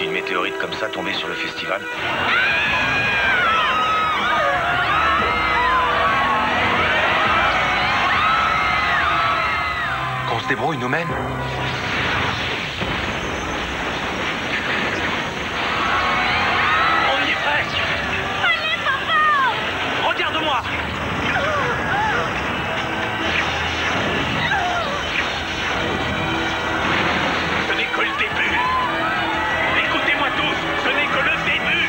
Si une météorite comme ça tombait sur le festival... Qu'on se débrouille nous-mêmes. On y est presque. Allez, papa! Regarde-moi. Ce n'est que le début. Écoutez-moi tous, ce n'est que le début.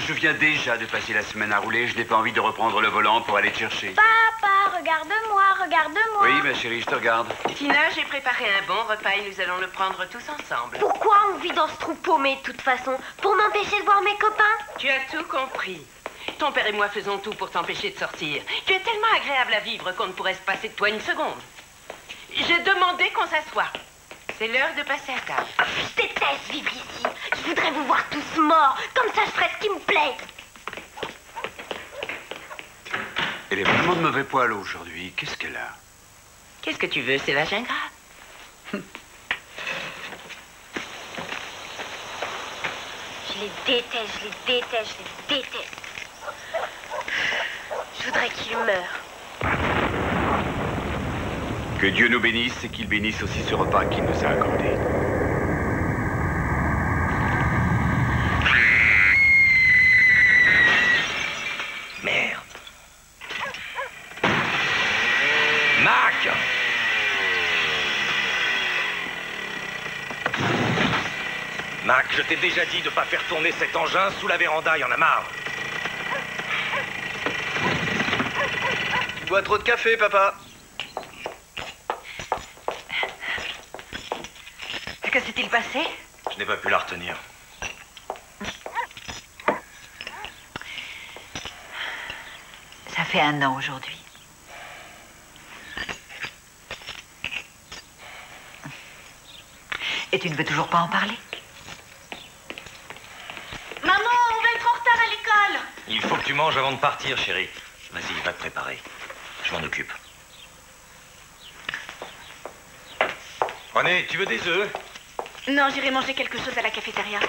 Je viens déjà de passer la semaine à rouler. Je n'ai pas envie de reprendre le volant pour aller te chercher. Papa, regarde-moi, regarde-moi. Oui, ma chérie, je te regarde. Tina, j'ai préparé un bon repas et nous allons le prendre tous ensemble. Pourquoi on vit dans ce trou paumé de toute façon? Pour m'empêcher de voir mes copains? Tu as tout compris. Ton père et moi faisons tout pour t'empêcher de sortir. Tu es tellement agréable à vivre qu'on ne pourrait se passer de toi une seconde. J'ai demandé qu'on s'assoie. C'est l'heure de passer à table. Je déteste vivre ici. Je voudrais vous voir tous morts. Comme ça, je ferais ce qui me plaît. Elle est vraiment de mauvais poil aujourd'hui. Qu'est-ce qu'elle a? Qu'est-ce que tu veux? C'est la gingras. Je les déteste, je les déteste, je les déteste. Je voudrais qu'ils meurent. Que Dieu nous bénisse et qu'il bénisse aussi ce repas qu'il nous a accordé. Merde. Mac! Mac, je t'ai déjà dit de pas faire tourner cet engin sous la véranda, il y en a marre. Tu bois trop de café, papa. Que s'est-il passé? Je n'ai pas pu la retenir. Ça fait 1 an aujourd'hui. Et tu ne veux toujours pas en parler? Maman, on va être en retard à l'école. Il faut que tu manges avant de partir, chérie. Vas-y, va te préparer. Je m'en occupe. René, tu veux des œufs? Non, j'irai manger quelque chose à la cafétéria.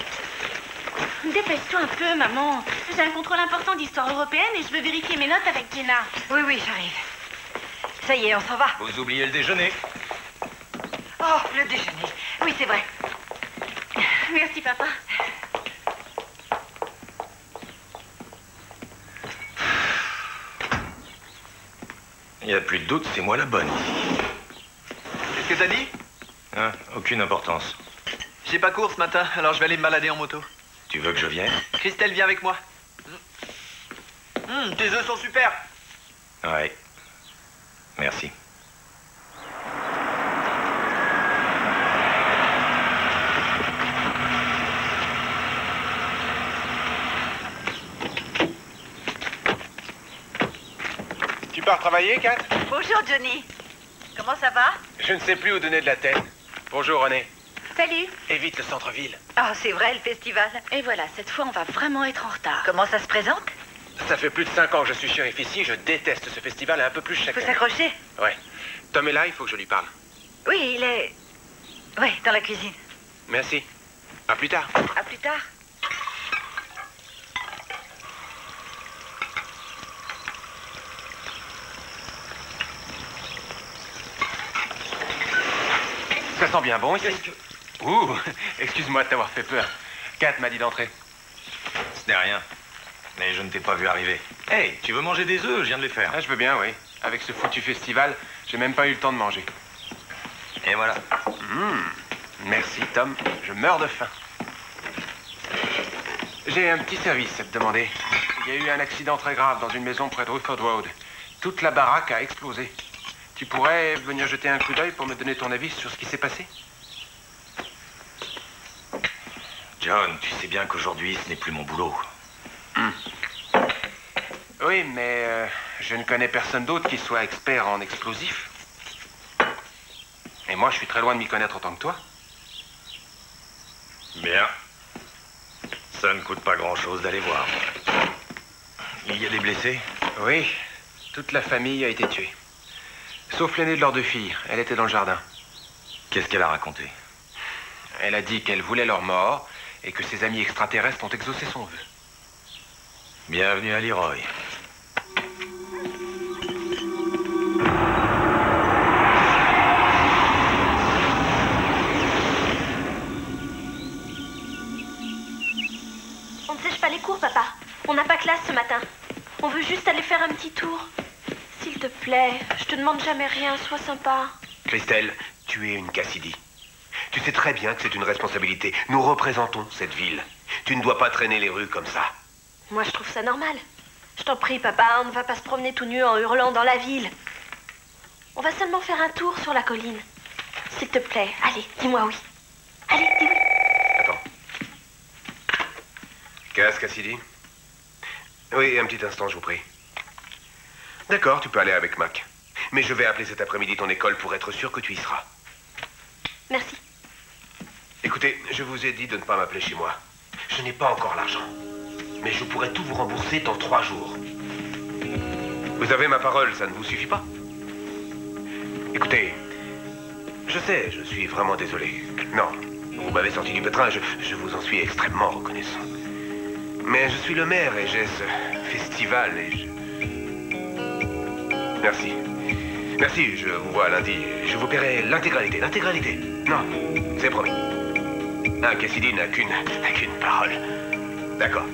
Dépêche-toi un peu, maman. J'ai un contrôle important d'histoire européenne et je veux vérifier mes notes avec Jenna. Oui, oui, j'arrive. Ça y est, on s'en va. Vous oubliez le déjeuner. Oh, le déjeuner. Oui, c'est vrai. Merci, papa. Il n'y a plus de doute, c'est moi la bonne. Qu'est-ce que t'as dit? Hein, aucune importance. J'ai pas cours ce matin, alors je vais aller me balader en moto. Tu veux que je vienne? Christelle, viens avec moi. Tes œufs sont super. Ouais. Merci. Tu pars travailler, Kat? Bonjour, Johnny. Comment ça va? Je ne sais plus où donner de la tête. Bonjour, René. Salut. Évite le centre-ville. Ah, c'est vrai, le festival. Et voilà, cette fois, on va vraiment être en retard. Comment ça se présente? Ça fait plus de 5 ans que je suis shérif ici. Je déteste ce festival un peu plus chaque Faut année. s'accrocher. Ouais. Tom est là, il faut que je lui parle. Oui, il est... Oui, dans la cuisine. Merci. À plus tard. À plus tard. Ça sent bien bon ici. Ouh, excuse-moi de t'avoir fait peur. Kat m'a dit d'entrer. Ce n'est rien. Mais je ne t'ai pas vu arriver. Hey, tu veux manger des œufs? Je viens de les faire. Ah, je veux bien, oui. Avec ce foutu festival, j'ai même pas eu le temps de manger. Et voilà. Merci, Tom. Je meurs de faim. J'ai un petit service à te demander. Il y a eu un accident très grave dans une maison près de Rutherford Road. Toute la baraque a explosé. Tu pourrais venir jeter un coup d'œil pour me donner ton avis sur ce qui s'est passé? John, tu sais bien qu'aujourd'hui, ce n'est plus mon boulot. Oui, mais je ne connais personne d'autre qui soit expert en explosifs. Et moi, je suis très loin de m'y connaître autant que toi. Bien. Ça ne coûte pas grand-chose d'aller voir. Il y a des blessés? Oui, toute la famille a été tuée. Sauf l'aînée de leurs 2 filles. Elle était dans le jardin. Qu'est-ce qu'elle a raconté? Elle a dit qu'elle voulait leur mort et que ses amis extraterrestres ont exaucé son vœu. Bienvenue à Leroy. On ne sèche pas les cours, papa. On n'a pas classe ce matin. On veut juste aller faire un petit tour. S'il te plaît, je te demande jamais rien, sois sympa. Christelle, tu es une Cassidy. Tu sais très bien que c'est une responsabilité. Nous représentons cette ville. Tu ne dois pas traîner les rues comme ça. Moi, je trouve ça normal. Je t'en prie, papa, on ne va pas se promener tout nu en hurlant dans la ville. On va seulement faire un tour sur la colline. S'il te plaît, allez, dis-moi oui. Allez, dis oui. Attends. Cass, Cassidy? Oui, un petit instant, je vous prie. D'accord, tu peux aller avec Mac. Mais je vais appeler cet après-midi ton école pour être sûr que tu y seras. Merci. Écoutez, je vous ai dit de ne pas m'appeler chez moi. Je n'ai pas encore l'argent. Mais je pourrai tout vous rembourser dans 3 jours. Vous avez ma parole, ça ne vous suffit pas? Écoutez, je sais, je suis vraiment désolé. Non, vous m'avez sorti du pétrin, je vous en suis extrêmement reconnaissant. Mais je suis le maire et j'ai ce festival et je... Merci. Merci, je vous vois lundi. Je vous paierai l'intégralité. L'intégralité. Non, c'est promis. Un Cassidy n'a qu'une parole. D'accord.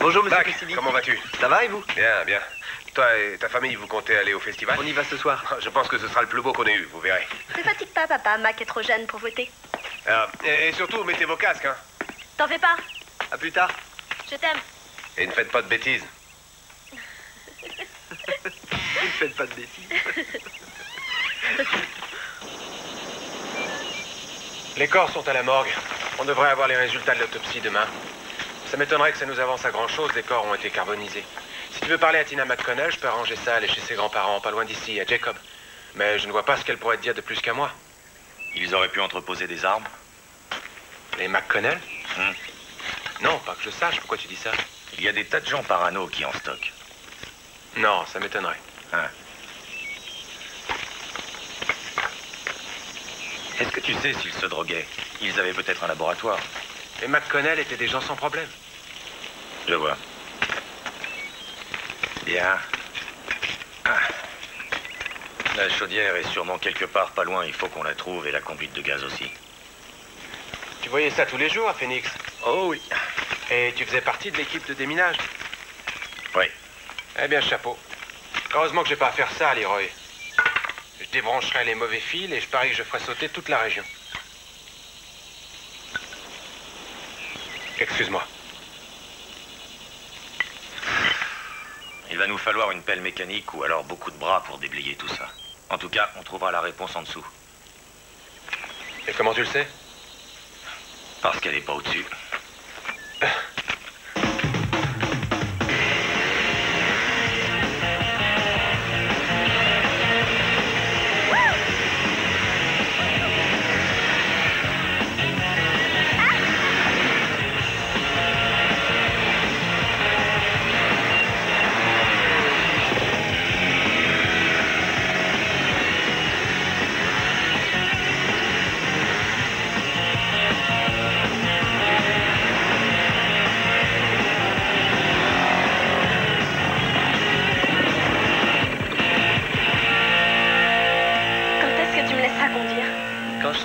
Bonjour, monsieur Mac, Cassidy. comment vas-tu? Ça va et vous? Bien, bien. Toi et ta famille, vous comptez aller au festival? On y va ce soir. Je pense que ce sera le plus beau qu'on ait eu, vous verrez. Ne fatigue pas, papa. Mac est trop jeune pour voter. Et surtout, mettez vos casques, hein. T'en fais pas. À plus tard. Je t'aime. Et ne faites pas de bêtises. Ne faites pas de bêtises. Les corps sont à la morgue. On devrait avoir les résultats de l'autopsie demain. Ça m'étonnerait que ça nous avance à grand-chose, les corps ont été carbonisés. Si tu veux parler à Tina McConnell, je peux arranger ça, aller chez ses grands-parents, pas loin d'ici, à Jacob. Mais je ne vois pas ce qu'elle pourrait te dire de plus qu'à moi. Ils auraient pu entreposer des armes? Les McConnell? Non, pas que je sache, pourquoi tu dis ça? Il y a des tas de gens parano qui en stockent. Non, ça m'étonnerait. Est-ce que tu sais s'ils se droguaient? Ils avaient peut-être un laboratoire. Les McConnell étaient des gens sans problème. Je vois. Bien. La chaudière est sûrement quelque part pas loin. Il faut qu'on la trouve et la conduite de gaz aussi. Tu voyais ça tous les jours à Phoenix? Oh oui. Et tu faisais partie de l'équipe de déminage? Oui. Eh bien, chapeau. Heureusement que j'ai pas à faire ça, Leroy. Je débrancherai les mauvais fils et je parie que je ferai sauter toute la région. Excuse-moi. Il va nous falloir une pelle mécanique ou alors beaucoup de bras pour déblayer tout ça. En tout cas, on trouvera la réponse en dessous. Et comment tu le sais? Parce qu'elle n'est pas au-dessus.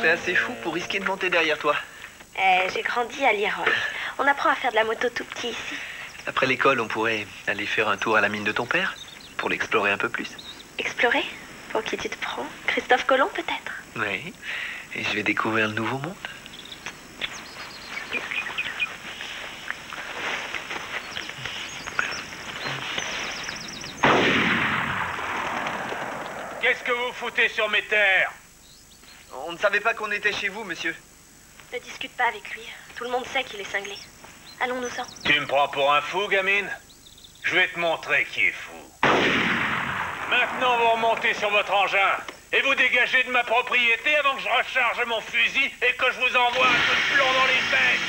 Assez fou pour risquer de monter derrière toi. J'ai grandi à Leroy. On apprend à faire de la moto tout petit ici. Après l'école, on pourrait aller faire un tour à la mine de ton père pour l'explorer un peu plus. Explorer? Pour qui tu te prends? Christophe Colomb, peut-être? Oui. Et je vais découvrir le nouveau monde. Qu'est-ce que vous foutez sur mes terres? On ne savait pas qu'on était chez vous, monsieur. Ne discute pas avec lui. Tout le monde sait qu'il est cinglé. Allons-nous-en. Tu me prends pour un fou, gamine? Je vais te montrer qui est fou. Maintenant, vous remontez sur votre engin et vous dégagez de ma propriété avant que je recharge mon fusil et que je vous envoie un coup de plomb dans les fesses.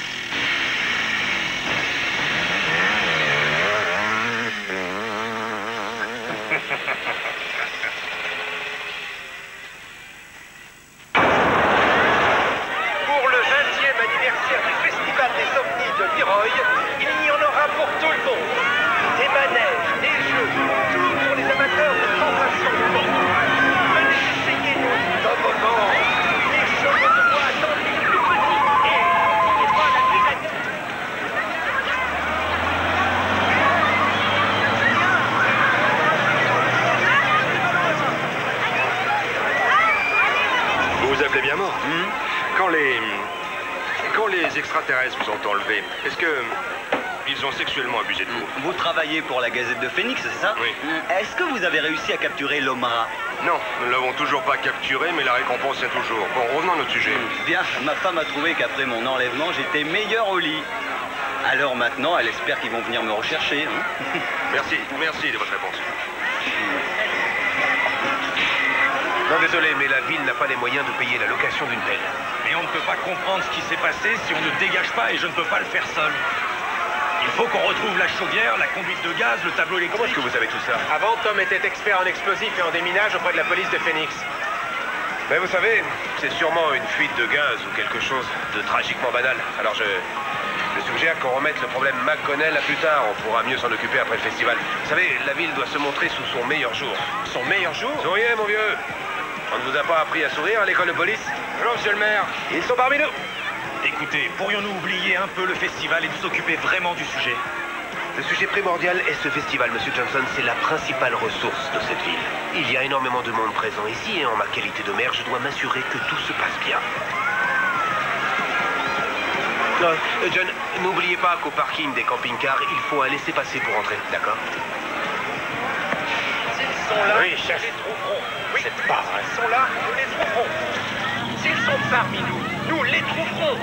Pour le 20e anniversaire du Festival des ovnis de Leroy, il y en aura pour tout le monde. Des manèges, des jeux, tout pour les amateurs de sensations fortes. Venez essayer nos toboggans, les chevaux de bois dans les plus petits et n'oubliez pas la dégâts. Vous vous appelez bien mort. Quand les extraterrestres vous ont enlevé, est-ce que ils ont sexuellement abusé de vous? Vous travaillez pour la Gazette de Phoenix, c'est ça? Oui. Est-ce que vous avez réussi à capturer l'Omara? Non, nous ne l'avons toujours pas capturé, mais la récompense est toujours. Bon, revenons à notre sujet. Bien, ma femme a trouvé qu'après mon enlèvement, j'étais meilleur au lit. Alors maintenant, elle espère qu'ils vont venir me rechercher. Hein. Merci de votre réponse. Non, désolé, mais la ville n'a pas les moyens de payer la location d'une pelle. Mais on ne peut pas comprendre ce qui s'est passé si on ne dégage pas et je ne peux pas le faire seul. Il faut qu'on retrouve la chaudière, la conduite de gaz, le tableau électrique. Comment est-ce que vous savez tout ça? Avant, Tom était expert en explosifs et en déminage auprès de la police de Phoenix. Ben vous savez, c'est sûrement une fuite de gaz ou quelque chose de tragiquement banal. Alors je suggère qu'on remette le problème McConnell à plus tard. On pourra mieux s'en occuper après le festival. Vous savez, la ville doit se montrer sous son meilleur jour. Son meilleur jour? Souriez, mon vieux. On ne vous a pas appris à sourire à l'école de police? Bonjour, monsieur le maire. Ils sont parmi nous. Écoutez, pourrions-nous oublier un peu le festival et nous occuper vraiment du sujet? Le sujet primordial est ce festival, Monsieur Johnson. C'est la principale ressource de cette ville. Il y a énormément de monde présent ici et en ma qualité de maire, je dois m'assurer que tout se passe bien. John, n'oubliez pas qu'au parking des camping-cars, il faut un laissez-passer pour entrer, d'accord? S'ils sont là, Oui, chef. nous les trouverons. Oui, C'est pas vrai. S'ils sont là, nous les trouverons. S'ils sont parmi nous, nous les trouverons.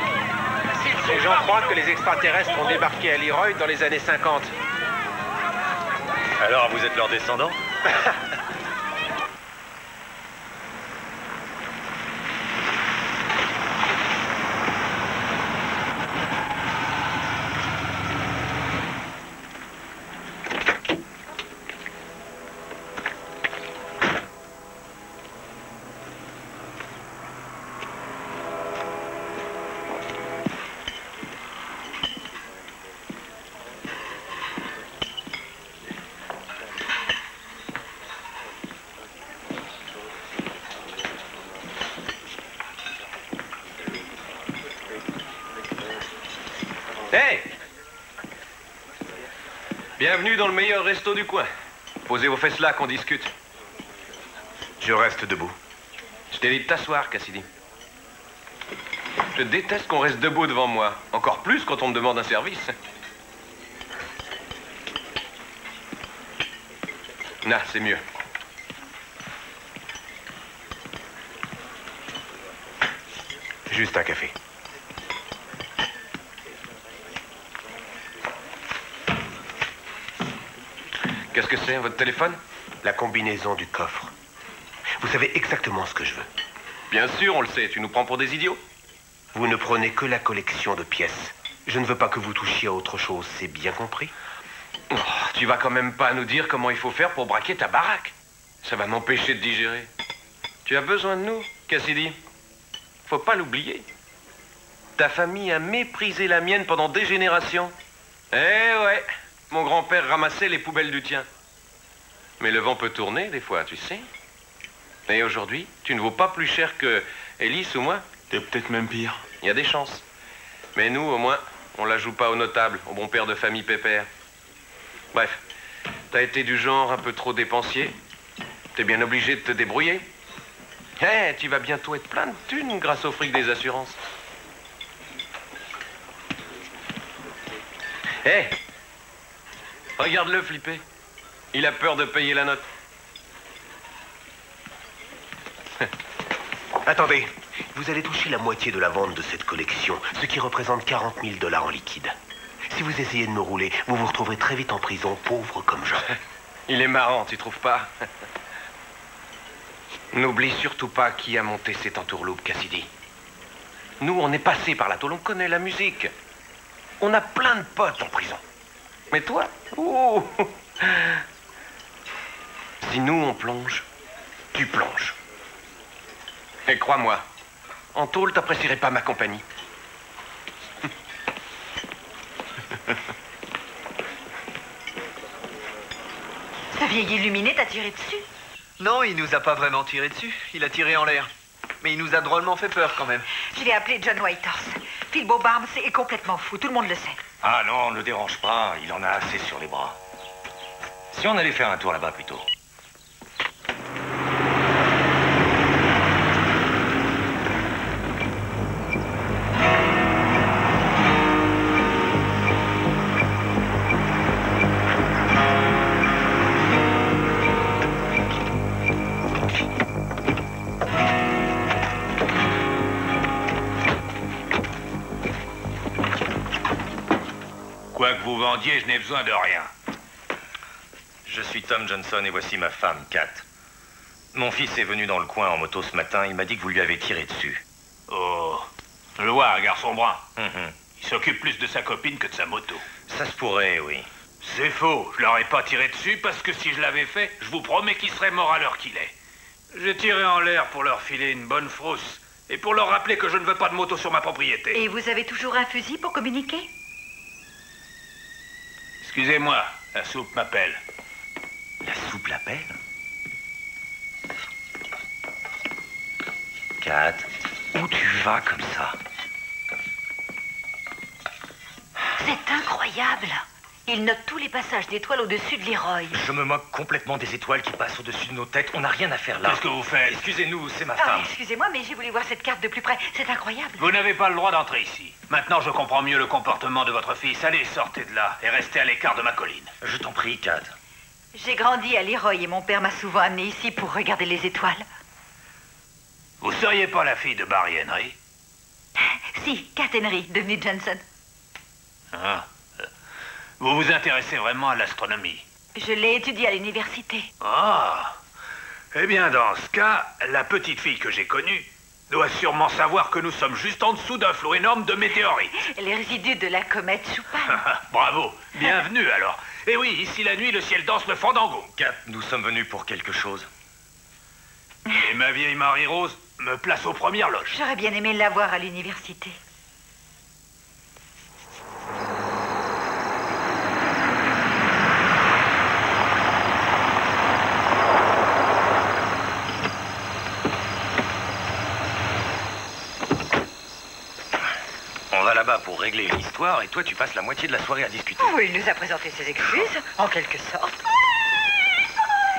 Les gens croient que les extraterrestres ont débarqué à Leroy dans les années 50. Alors, vous êtes leur descendant? Hey! Bienvenue dans le meilleur resto du coin. Posez vos fesses là qu'on discute. Je reste debout. Je t'ai dit de t'asseoir, Cassidy. Je déteste qu'on reste debout devant moi. Encore plus quand on me demande un service. Là, c'est mieux. Juste un café. Qu'est-ce que c'est, votre téléphone? La combinaison du coffre. Vous savez exactement ce que je veux. Bien sûr, on le sait. Tu nous prends pour des idiots? Vous ne prenez que la collection de pièces. Je ne veux pas que vous touchiez à autre chose, c'est bien compris? Oh, tu vas quand même pas nous dire comment il faut faire pour braquer ta baraque. Ça va m'empêcher de digérer. Tu as besoin de nous, Cassidy. Faut pas l'oublier. Ta famille a méprisé la mienne pendant des générations. Eh ouais, mon grand-père ramassait les poubelles du tien. Mais le vent peut tourner des fois, tu sais. Et aujourd'hui, tu ne vaux pas plus cher que Ellis ou moi. T'es peut-être même pire. Il y a des chances. Mais nous, au moins, on la joue pas au notable, au bon père de famille pépère. Bref, t'as été du genre un peu trop dépensier. T'es bien obligé de te débrouiller. Eh, tu vas bientôt être plein de thunes grâce au fric des assurances. Eh, regarde-le flipper. Il a peur de payer la note. Attendez, vous allez toucher la moitié de la vente de cette collection, ce qui représente 40 000 $ en liquide. Si vous essayez de me rouler, vous vous retrouverez très vite en prison, pauvre comme Jean. Il est marrant, tu trouves pas? N'oublie surtout pas qui a monté cette entourloupe, Cassidy. Nous, on est passé par la tôle, on connaît la musique. On a plein de potes en prison. Mais toi, ouh, si nous, on plonge, tu plonges. Et crois-moi, en tôle, t'apprécierais pas ma compagnie. Ce vieil illuminé t'a tiré dessus? Non, il nous a pas vraiment tiré dessus. Il a tiré en l'air. Mais il nous a drôlement fait peur quand même. Je l'ai appelé John Whitehorse. Phil Bobarms est complètement fou, tout le monde le sait. Ah non, ne le dérange pas, il en a assez sur les bras. Si on allait faire un tour là-bas plutôt. Quoi que vous vendiez, je n'ai besoin de rien. Je suis Tom Johnson et voici ma femme, Kat. Mon fils est venu dans le coin en moto ce matin, il m'a dit que vous lui avez tiré dessus. Oh, je le vois, un garçon brun. Il s'occupe plus de sa copine que de sa moto. Ça se pourrait, oui. C'est faux, je leur ai pas tiré dessus parce que si je l'avais fait, je vous promets qu'il serait mort à l'heure qu'il est. J'ai tiré en l'air pour leur filer une bonne frousse et pour leur rappeler que je ne veux pas de moto sur ma propriété. Et vous avez toujours un fusil pour communiquer? Excusez-moi, la soupe m'appelle. La soupe l'appelle? Kat, où tu vas comme ça? C'est incroyable. Il note tous les passages d'étoiles au-dessus de Leroy. Je me moque complètement des étoiles qui passent au-dessus de nos têtes. On n'a rien à faire là. Qu'est-ce que vous faites? Excusez-nous, c'est ma Ah, femme. excusez-moi, mais j'ai voulu voir cette carte de plus près. C'est incroyable. Vous n'avez pas le droit d'entrer ici. Maintenant, je comprends mieux le comportement de votre fils. Allez, sortez de là et restez à l'écart de ma colline. Je t'en prie, Kat. J'ai grandi à Leroy et mon père m'a souvent amené ici pour regarder les étoiles. Vous seriez pas la fille de Barry Henry? Si, Kat Henry, devenue Johnson. Ah. Vous vous intéressez vraiment à l'astronomie? Je l'ai étudiée à l'université. Ah. Eh bien, dans ce cas, la petite fille que j'ai connue doit sûrement savoir que nous sommes juste en dessous d'un flot énorme de météorites. Les résidus de la comète Chupan. Bravo. Bienvenue, alors. Et oui, ici la nuit, le ciel danse le fandango. Kat, nous sommes venus pour quelque chose. Et ma vieille Marie-Rose me place aux premières loges. J'aurais bien aimé la voir à l'université. On va là-bas pour régler l'histoire et toi tu passes la moitié de la soirée à discuter. Oh, il nous a présenté ses excuses, en quelque sorte.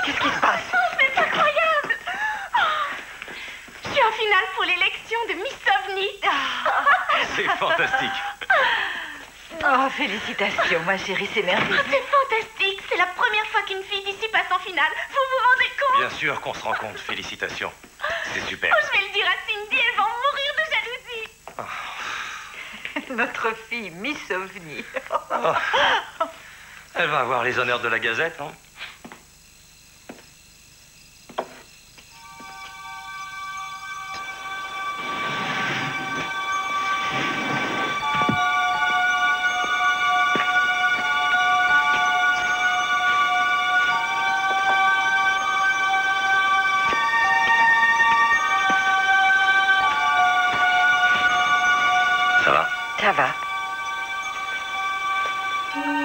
Qu'est-ce qui se passe? C'est incroyable! finale pour l'élection de Miss OVNI. C'est fantastique. Oh, félicitations, ma chérie, c'est merveilleux. Oh, c'est fantastique. C'est la première fois qu'une fille d'ici passe en finale. Vous vous rendez compte? Bien sûr qu'on se rend compte. Félicitations. C'est super. Oh, je vais le dire à Cindy, elle va en mourir de jalousie. Notre fille, Miss OVNI. Oh. Elle va avoir les honneurs de la Gazette, non? Ça va? Ça va.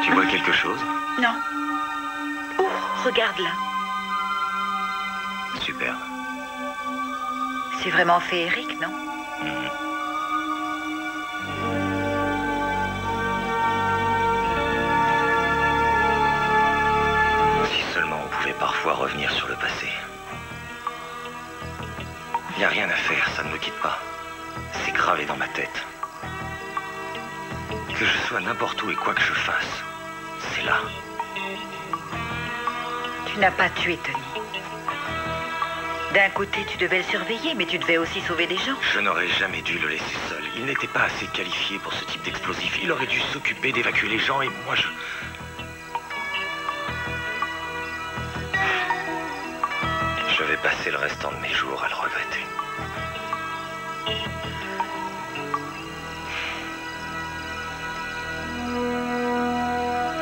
Tu vois quelque chose? Non. Oh, regarde là. Super. C'est vraiment féerique, non? Si seulement on pouvait parfois revenir sur le passé. Il n'y a rien à faire, ça ne me quitte pas. C'est gravé dans ma tête. Que je sois n'importe où et quoi que je fasse, c'est là. Tu n'as pas tué Tony. D'un côté, tu devais le surveiller, mais tu devais aussi sauver des gens. Je n'aurais jamais dû le laisser seul. Il n'était pas assez qualifié pour ce type d'explosif. Il aurait dû s'occuper d'évacuer les gens et moi je vais passer le restant de mes jours à le regretter.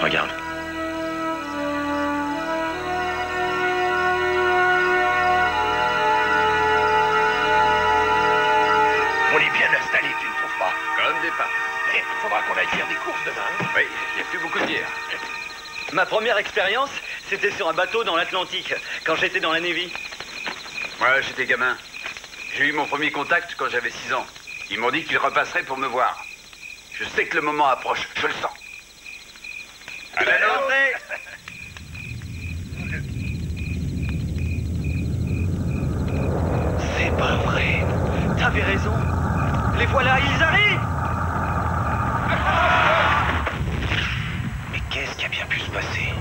Regarde. On est bien installé, tu ne trouves pas? Comme des pas. Il faudra qu'on aille faire des courses demain. Oui, il n'y a plus beaucoup de bière. Ma première expérience, c'était sur un bateau dans l'Atlantique, quand j'étais dans la Navy. Ouais, j'étais gamin. J'ai eu mon premier contact quand j'avais 6 ans. Ils m'ont dit qu'ils repasseraient pour me voir. Je sais que le moment approche, je le sens. À la l'entrée. C'est pas vrai. T'avais raison. Les voilà, ils arrivent. Mais qu'est-ce qui a bien pu se passer?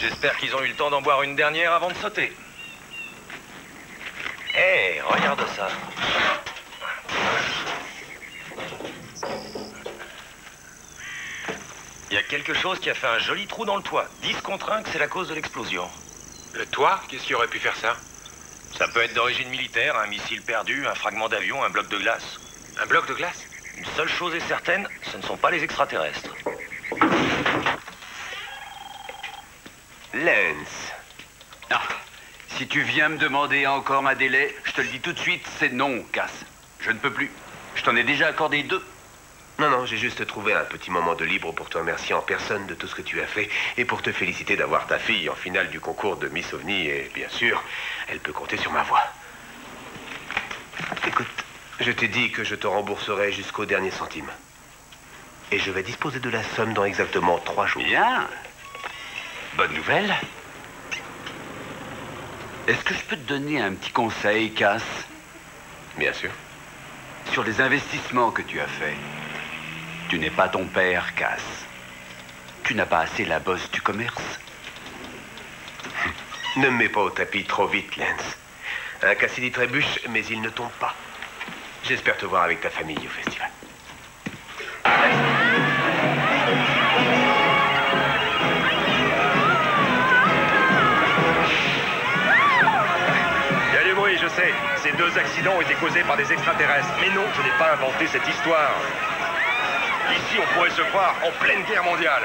J'espère qu'ils ont eu le temps d'en boire une dernière avant de sauter. Hé, regarde ça. Il y a quelque chose qui a fait un joli trou dans le toit. 10 contre 1 que c'est la cause de l'explosion. Le toit? Qu'est-ce qui aurait pu faire ça? Ça peut être d'origine militaire, un missile perdu, un fragment d'avion, un bloc de glace. Un bloc de glace? Une seule chose est certaine, ce ne sont pas les extraterrestres. Lance. Ah, si tu viens me demander encore un délai, je te le dis tout de suite, c'est non, Cass. Je ne peux plus. Je t'en ai déjà accordé 2. Non, non, j'ai juste trouvé un petit moment de libre pour te remercier en personne de tout ce que tu as fait et pour te féliciter d'avoir ta fille en finale du concours de Miss OVNI et bien sûr, elle peut compter sur ma voix. Écoute, je t'ai dit que je te rembourserai jusqu'au dernier centime. Et je vais disposer de la somme dans exactement 3 jours. Bien. Bonne nouvelle. Est-ce que je peux te donner un petit conseil, Cass? Bien sûr. Sur les investissements que tu as faits. Tu n'es pas ton père, Cass. Tu n'as pas assez la bosse du commerce. Ne me mets pas au tapis trop vite, Lance. Un Cassidy trébuche, mais il ne tombe pas. J'espère te voir avec ta famille au festival. Il y a du bruit, je sais. Ces 2 accidents ont été causés par des extraterrestres. Mais non, je n'ai pas inventé cette histoire. Ici, on pourrait se croire en pleine guerre mondiale.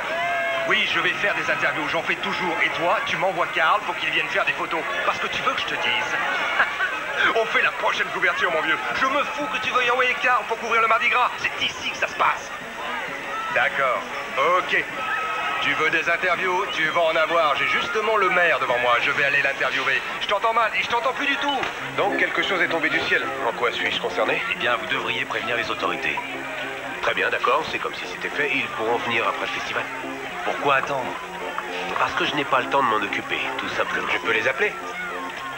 Oui, je vais faire des interviews, j'en fais toujours. Et toi, tu m'envoies Carl pour qu'il vienne faire des photos. Parce que tu veux que je te dise. On fait la prochaine couverture, mon vieux. Je me fous que tu veuilles envoyer Carl pour couvrir le Mardi Gras. C'est ici que ça se passe. D'accord. Ok. Tu veux des interviews? Tu vas en avoir. J'ai justement le maire devant moi. Je vais aller l'interviewer. Je t'entends mal et je t'entends plus du tout. Donc quelque chose est tombé du ciel. En quoi suis-je concerné? Eh bien, vous devriez prévenir les autorités. Très bien, d'accord, c'est comme si c'était fait. Ils pourront venir après le festival. Pourquoi attendre? Parce que je n'ai pas le temps de m'en occuper, tout simplement. Je peux les appeler.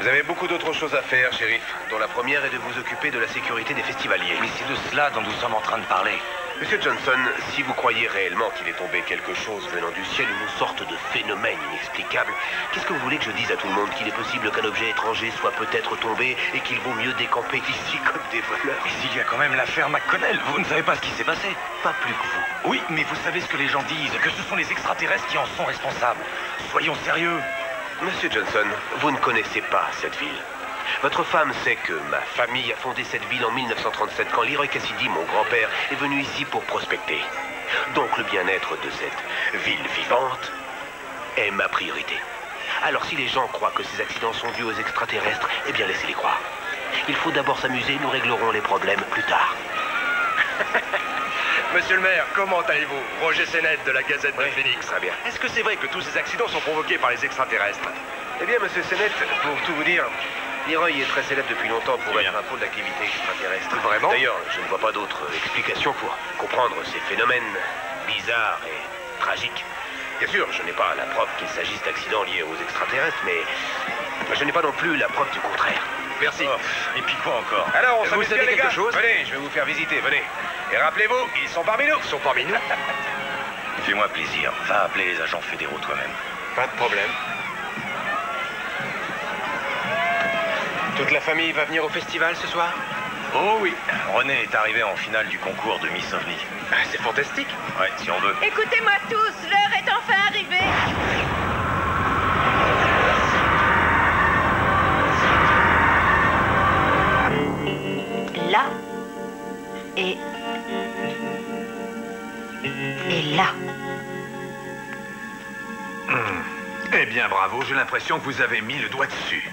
Vous avez beaucoup d'autres choses à faire, shérif, dont la première est de vous occuper de la sécurité des festivaliers. Mais c'est de cela dont nous sommes en train de parler. Monsieur Johnson, si vous croyez réellement qu'il est tombé quelque chose venant du ciel, une sorte de phénomène inexplicable, qu'est-ce que vous voulez que je dise à tout le monde? Qu'il est possible qu'un objet étranger soit peut-être tombé et qu'il vaut mieux décamper ici comme des voleurs? Mais il y a quand même l'affaire McConnell. Vous ne savez pas ce qui s'est passé? Pas plus que vous. Oui, mais vous savez ce que les gens disent, que ce sont les extraterrestres qui en sont responsables. Soyons sérieux. Monsieur Johnson, vous ne connaissez pas cette ville. Votre femme sait que ma famille a fondé cette ville en 1937 quand Leroy Cassidy, mon grand-père, est venu ici pour prospecter. Donc le bien-être de cette ville vivante est ma priorité. Alors si les gens croient que ces accidents sont dus aux extraterrestres, eh bien laissez-les croire. Il faut d'abord s'amuser, nous réglerons les problèmes plus tard. Monsieur le maire, comment allez-vous? Roger Sennett de la Gazette de Phoenix. Très bien. Est-ce que c'est vrai que tous ces accidents sont provoqués par les extraterrestres? Eh bien, monsieur Sennett, pour tout vous dire, Leroy est très célèbre depuis longtemps pour être un pôle d'activité extraterrestre. Vraiment? D'ailleurs, je ne vois pas d'autre explication pour comprendre ces phénomènes bizarres et tragiques. Bien sûr, je n'ai pas la preuve qu'il s'agisse d'accidents liés aux extraterrestres, mais je n'ai pas non plus la preuve du contraire. Merci. Oh, et puis quoi encore? Alors, on Vous s'amuse savez bien, les quelque gars? chose? Venez, je vais vous faire visiter, venez. Et rappelez-vous, ils sont parmi nous. Ils sont parmi nous? Fais-moi plaisir. Va appeler les agents fédéraux toi-même. Pas de problème. Toute la famille va venir au festival ce soir? Oh oui. René est arrivé en finale du concours de Miss OVNI. Ah, c'est fantastique. Ouais, si on veut. Écoutez-moi tous, l'heure est enfin arrivée. Là et là. Eh bien, bravo, j'ai l'impression que vous avez mis le doigt dessus.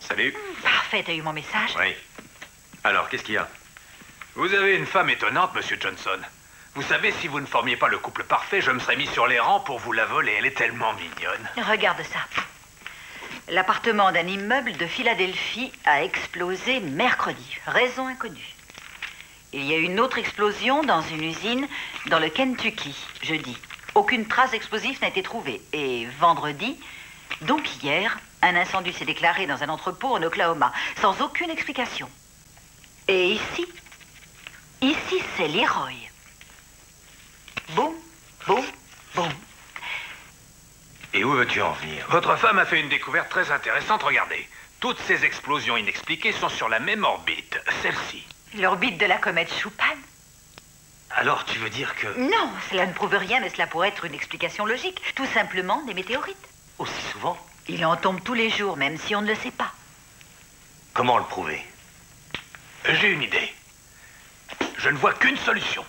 Salut. Parfait, t'as eu mon message? Oui. Alors, qu'est-ce qu'il y a? Vous avez une femme étonnante, monsieur Johnson. Vous savez, si vous ne formiez pas le couple parfait, je me serais mis sur les rangs pour vous la voler. Elle est tellement mignonne. Regarde ça. L'appartement d'un immeuble de Philadelphie a explosé mercredi. Raison inconnue. Il y a eu une autre explosion dans une usine dans le Kentucky, jeudi. Aucune trace d'explosif n'a été trouvée. Et vendredi, donc hier, un incendie s'est déclaré dans un entrepôt en Oklahoma, sans aucune explication. Et ici c'est Leroy. Boum, boum, boum. Et où veux-tu en venir? Votre femme a fait une découverte très intéressante. Regardez. Toutes ces explosions inexpliquées sont sur la même orbite. Celle-ci. L'orbite de la comète Schumann? Alors, tu veux dire que... Non, cela ne prouve rien, mais cela pourrait être une explication logique. Tout simplement des météorites. Aussi souvent? Il en tombe tous les jours, même si on ne le sait pas. Comment le prouver? J'ai une idée. Je ne vois qu'une solution.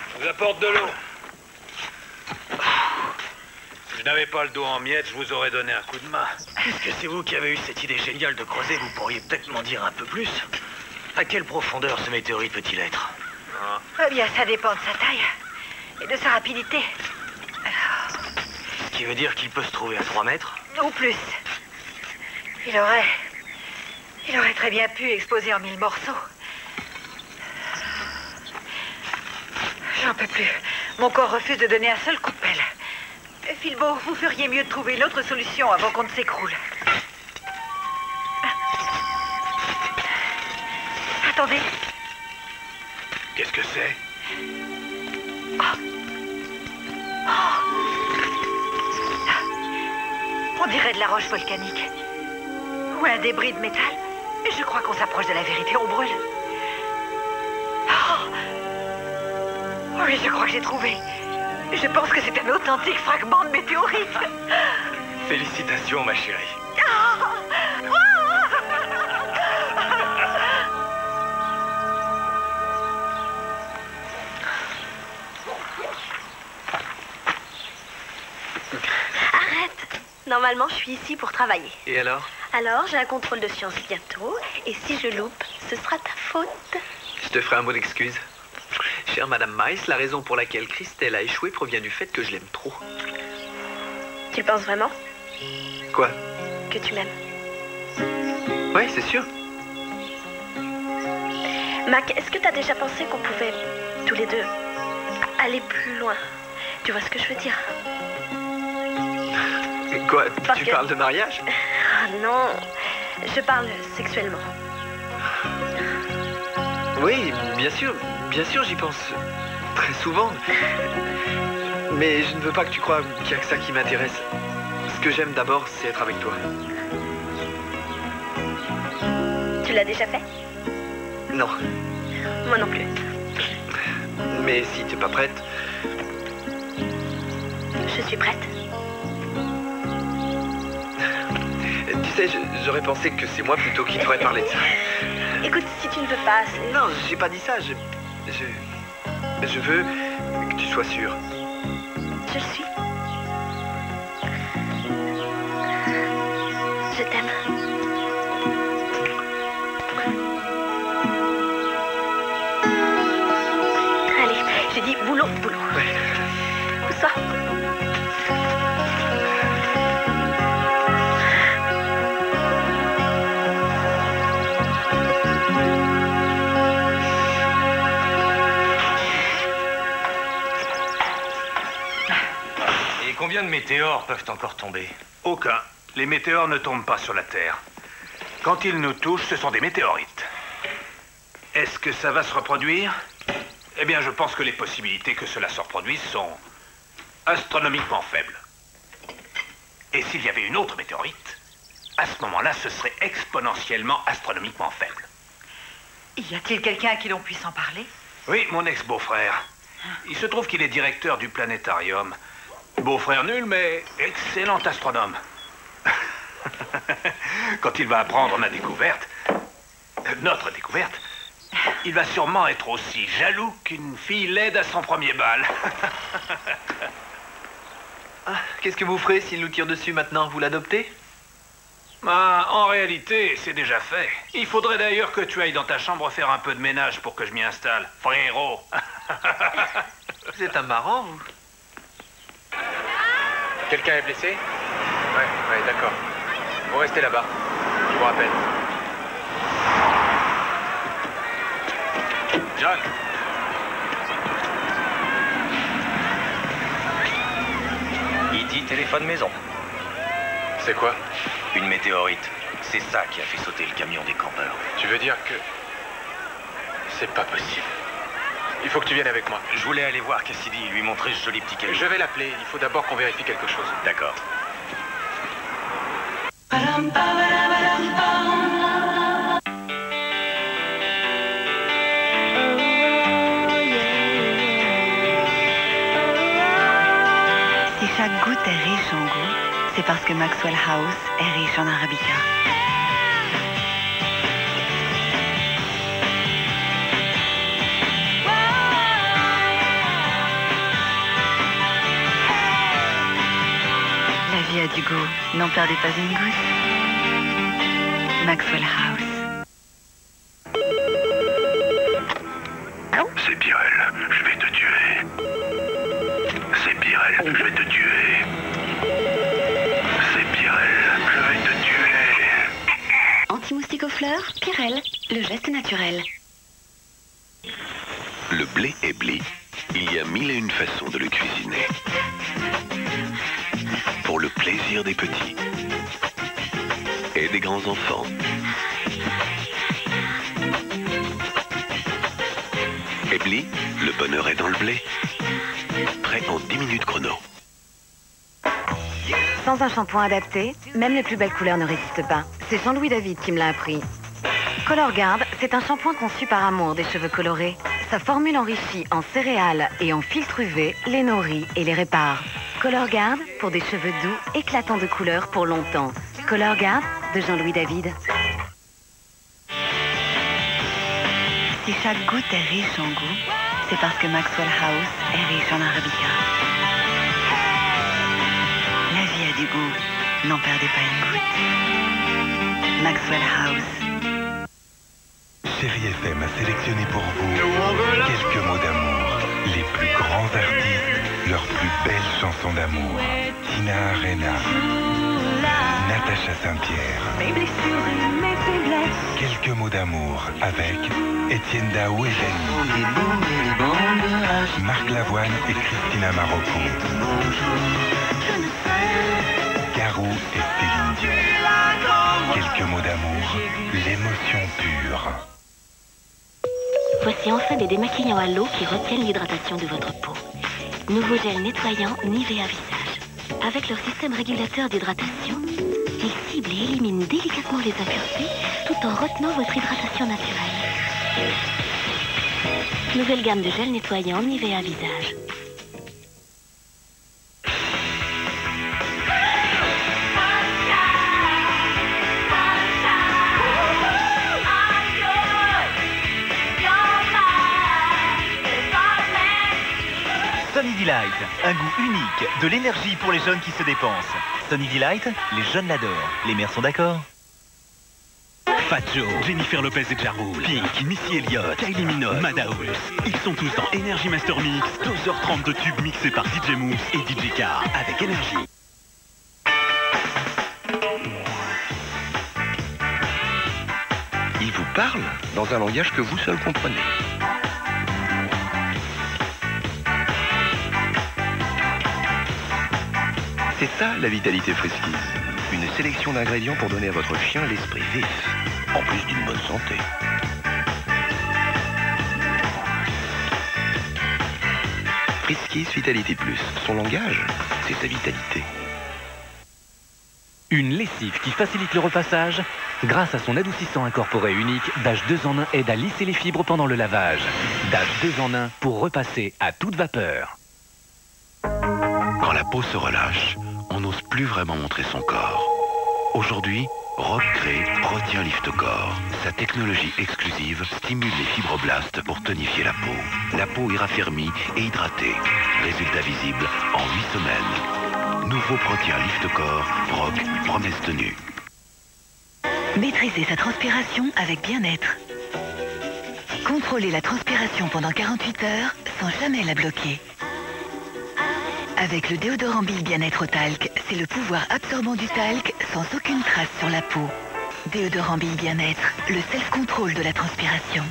Je vous apporte de l'eau. Si je n'avais pas le dos en miettes, je vous aurais donné un coup de main. Est-ce que c'est vous qui avez eu cette idée géniale de creuser? Vous pourriez peut-être m'en dire un peu plus. À quelle profondeur ce météorite peut-il être? Eh bien, ça dépend de sa taille et de sa rapidité. Ce qui veut dire qu'il peut se trouver à 3 mètres? Ou plus. Il aurait très bien pu exploser en 1000 morceaux. J'en peux plus. Mon corps refuse de donner un seul coup de pelle. Philbo, vous feriez mieux de trouver une autre solution avant qu'on ne s'écroule. Attendez. Qu'est-ce que c'est? On dirait de la roche volcanique. Ou un débris de métal. Je crois qu'on s'approche de la vérité. On brûle. Oui, je crois que j'ai trouvé. Je pense que c'est un authentique fragment de météorite. Félicitations, ma chérie. Arrête. Normalement, je suis ici pour travailler. Et alors? Alors, j'ai un contrôle de science bientôt. Et si je loupe, ce sera ta faute. Je te ferai un mot d'excuse. Chère Madame Miles, la raison pour laquelle Christelle a échoué provient du fait que je l'aime trop. Tu le penses vraiment? Quoi? Que tu m'aimes? Oui, c'est sûr. Mac, est-ce que t'as déjà pensé qu'on pouvait, tous les deux, aller plus loin? Tu vois ce que je veux dire? Quoi? Tu parles de mariage? Ah non, je parle sexuellement. Oui, bien sûr, j'y pense très souvent. Mais je ne veux pas que tu crois qu'il n'y a que ça qui m'intéresse. Ce que j'aime d'abord, c'est être avec toi. Tu l'as déjà fait? Non. Moi non plus. Mais si t'es pas prête... Je suis prête. Tu sais, j'aurais pensé que c'est moi plutôt qui devrais parler de ça. Écoute, si tu ne veux pas... Non, j'ai pas dit ça. Je veux que tu sois sûre. Je le suis. Je t'aime. Allez, j'ai dit boulot, boulot. Ouais. Où ça? Et combien de météores peuvent encore tomber? Aucun. Les météores ne tombent pas sur la Terre. Quand ils nous touchent, ce sont des météorites. Est-ce que ça va se reproduire? Eh bien, je pense que les possibilités que cela se reproduise sont astronomiquement faibles. Et s'il y avait une autre météorite, à ce moment-là, ce serait exponentiellement astronomiquement faible. Y a-t-il quelqu'un à qui l'on puisse en parler? Oui, mon ex-beau-frère. Il se trouve qu'il est directeur du planétarium. Beau-frère nul, mais excellent astronome. Quand il va apprendre ma découverte, notre découverte, il va sûrement être aussi jaloux qu'une fille laide à son premier bal. Ah, qu'est-ce que vous ferez s'il nous tire dessus maintenant? Vous l'adoptez? Ah, en réalité, c'est déjà fait. Il faudrait d'ailleurs que tu ailles dans ta chambre faire un peu de ménage pour que je m'y installe. Frérot. Vous êtes un marrant, vous. Quelqu'un est blessé? Ouais, d'accord. Vous restez là-bas. Je vous rappelle. John. E.T. téléphone maison. C'est quoi? Une météorite. C'est ça qui a fait sauter le camion des campeurs. Tu veux dire que... C'est pas possible. Il faut que tu viennes avec moi. Je voulais aller voir Cassidy et lui montrer ce joli petit camion. Je vais l'appeler. Il faut d'abord qu'on vérifie quelque chose. D'accord. Si chaque goutte est riche en goût, c'est parce que Maxwell House est riche en arabica. La vie a du goût, n'en perdez pas une goutte. Maxwell House. C'est Pirel, je vais te tuer. C'est Pirel, je vais te tuer. C'est Pirel, je vais te tuer. Anti-moustique aux fleurs, Pirel, le geste naturel. Le blé est blé. Il y a mille et une façons de le cuisiner. Pour le plaisir des petits et des grands enfants. Ebly, le bonheur est dans le blé. Prêt en 10 minutes chrono. Sans un shampoing adapté, même les plus belles couleurs ne résistent pas. C'est Jean-Louis David qui me l'a appris. Color Guard, c'est un shampoing conçu par amour des cheveux colorés. Sa formule enrichie en céréales et en filtre UV les nourrit et les répare. Color Guard pour des cheveux doux, éclatants de couleurs pour longtemps. Color Guard de Jean-Louis David. Si chaque goutte est riche en goût, c'est parce que Maxwell House est riche en arabica. du goût. N'en perdez pas une goutte. Maxwell House. Chérie FM a sélectionné pour vous quelques mots d'amour. Les plus grands artistes, leurs plus belles chansons d'amour. Tina Arena, Natacha Saint-Pierre. Mes blessures et mes faiblesses. Quelques mots d'amour avec Étienne Daou et Dany. Marc Lavoine et Christina Marocco. Garou et Céline Dion. Quelques mots d'amour, l'émotion pure. Voici enfin des démaquillants à l'eau qui retiennent l'hydratation de votre peau. Nouveau gel nettoyant Nivea Visage. Avec leur système régulateur d'hydratation, ils ciblent et éliminent délicatement les impuretés tout en retenant votre hydratation naturelle. Nouvelle gamme de gel nettoyant Nivea Visage. Sunny Delight, un goût unique, de l'énergie pour les jeunes qui se dépensent. Sunny Delight, les jeunes l'adorent. Les mères sont d'accord? Fat Joe, Jennifer Lopez et Ja Rule, Pink, Missy Elliott, Kylie Minogue, Madhouse. Ils sont tous dans Energy Master Mix, 2h30 de tubes mixés par DJ Mousse et DJ K avec Energy. Il vous parle dans un langage que vous seul comprenez. C'est ça la vitalité Friskies. Une sélection d'ingrédients pour donner à votre chien l'esprit vif, en plus d'une bonne santé. Friskies Vitality Plus. Son langage, c'est sa vitalité. Une lessive qui facilite le repassage. Grâce à son adoucissant incorporé unique, Dash 2 en 1 aide à lisser les fibres pendant le lavage. Dash 2 en 1 pour repasser à toute vapeur. Quand la peau se relâche, on n'ose plus vraiment montrer son corps. Aujourd'hui, Rock crée Protein Lift Corps. Sa technologie exclusive stimule les fibroblastes pour tonifier la peau. La peau est raffermie et hydratée. Résultat visible en 8 semaines. Nouveau Protein Lift Corps, Rock, promesse tenue. Maîtriser sa transpiration avec bien-être. Contrôler la transpiration pendant 48 heures sans jamais la bloquer. Avec le déodorant Bille Bien-être au talc, c'est le pouvoir absorbant du talc sans aucune trace sur la peau. Déodorant Bille Bien-être, le self-control de la transpiration.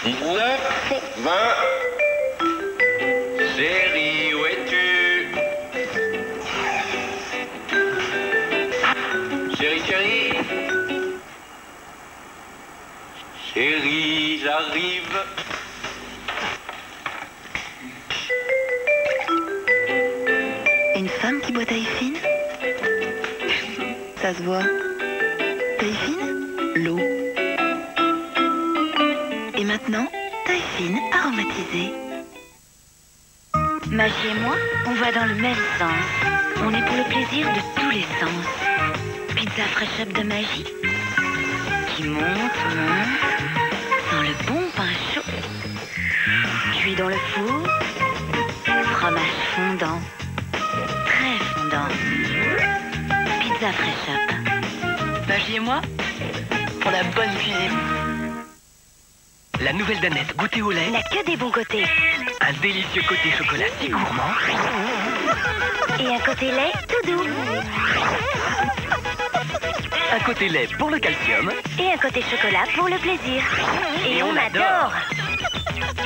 19, 20. Chérie, où es-tu? Chérie, chérie. Chérie, j'arrive. Une femme qui boit taille fine? Ça se voit. Taille fine, l'eau. Et maintenant, taille fine aromatisée. Magie et moi, on va dans le même sens. On est pour le plaisir de tous les sens. Pizza Fresh Up de Magie, qui monte, sans le bon pain chaud. Cuit dans le four, fromage fondant, très fondant. Pizza Fresh Up. Magie et moi, pour la bonne cuisine. La nouvelle Danette goûter au lait N'a que des bons côtés. Un délicieux côté chocolat si gourmand. Et un côté lait tout doux. Un côté lait pour le calcium. Et un côté chocolat pour le plaisir. Et on adore.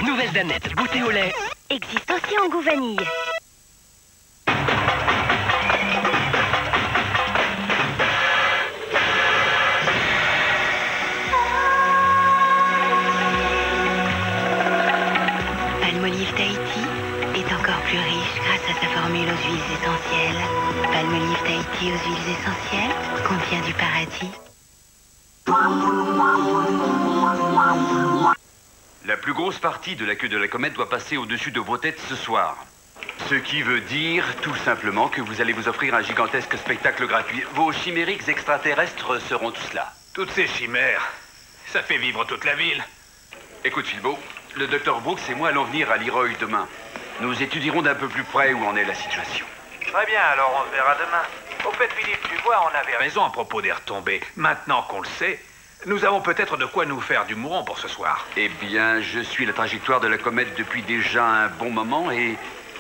Nouvelle Danette goûter au lait existe aussi en goût vanille. Palmolive Tahiti est encore plus riche grâce à sa formule aux huiles essentielles. Palmolive Tahiti aux huiles essentielles contient du paradis. La plus grosse partie de la queue de la comète doit passer au-dessus de vos têtes ce soir. Ce qui veut dire tout simplement que vous allez vous offrir un gigantesque spectacle gratuit. Vos chimériques extraterrestres seront tous là. Toutes ces chimères, ça fait vivre toute la ville. Écoute, Philbo, le Dr Brooks et moi allons venir à Leroy demain. Nous étudierons d'un peu plus près où en est la situation. Très bien, alors on se verra demain. Au fait, Philippe, tu vois, on avait raison à propos des retombées. Maintenant qu'on le sait, nous avons peut-être de quoi nous faire du mourant pour ce soir. Eh bien, je suis la trajectoire de la comète depuis déjà un bon moment et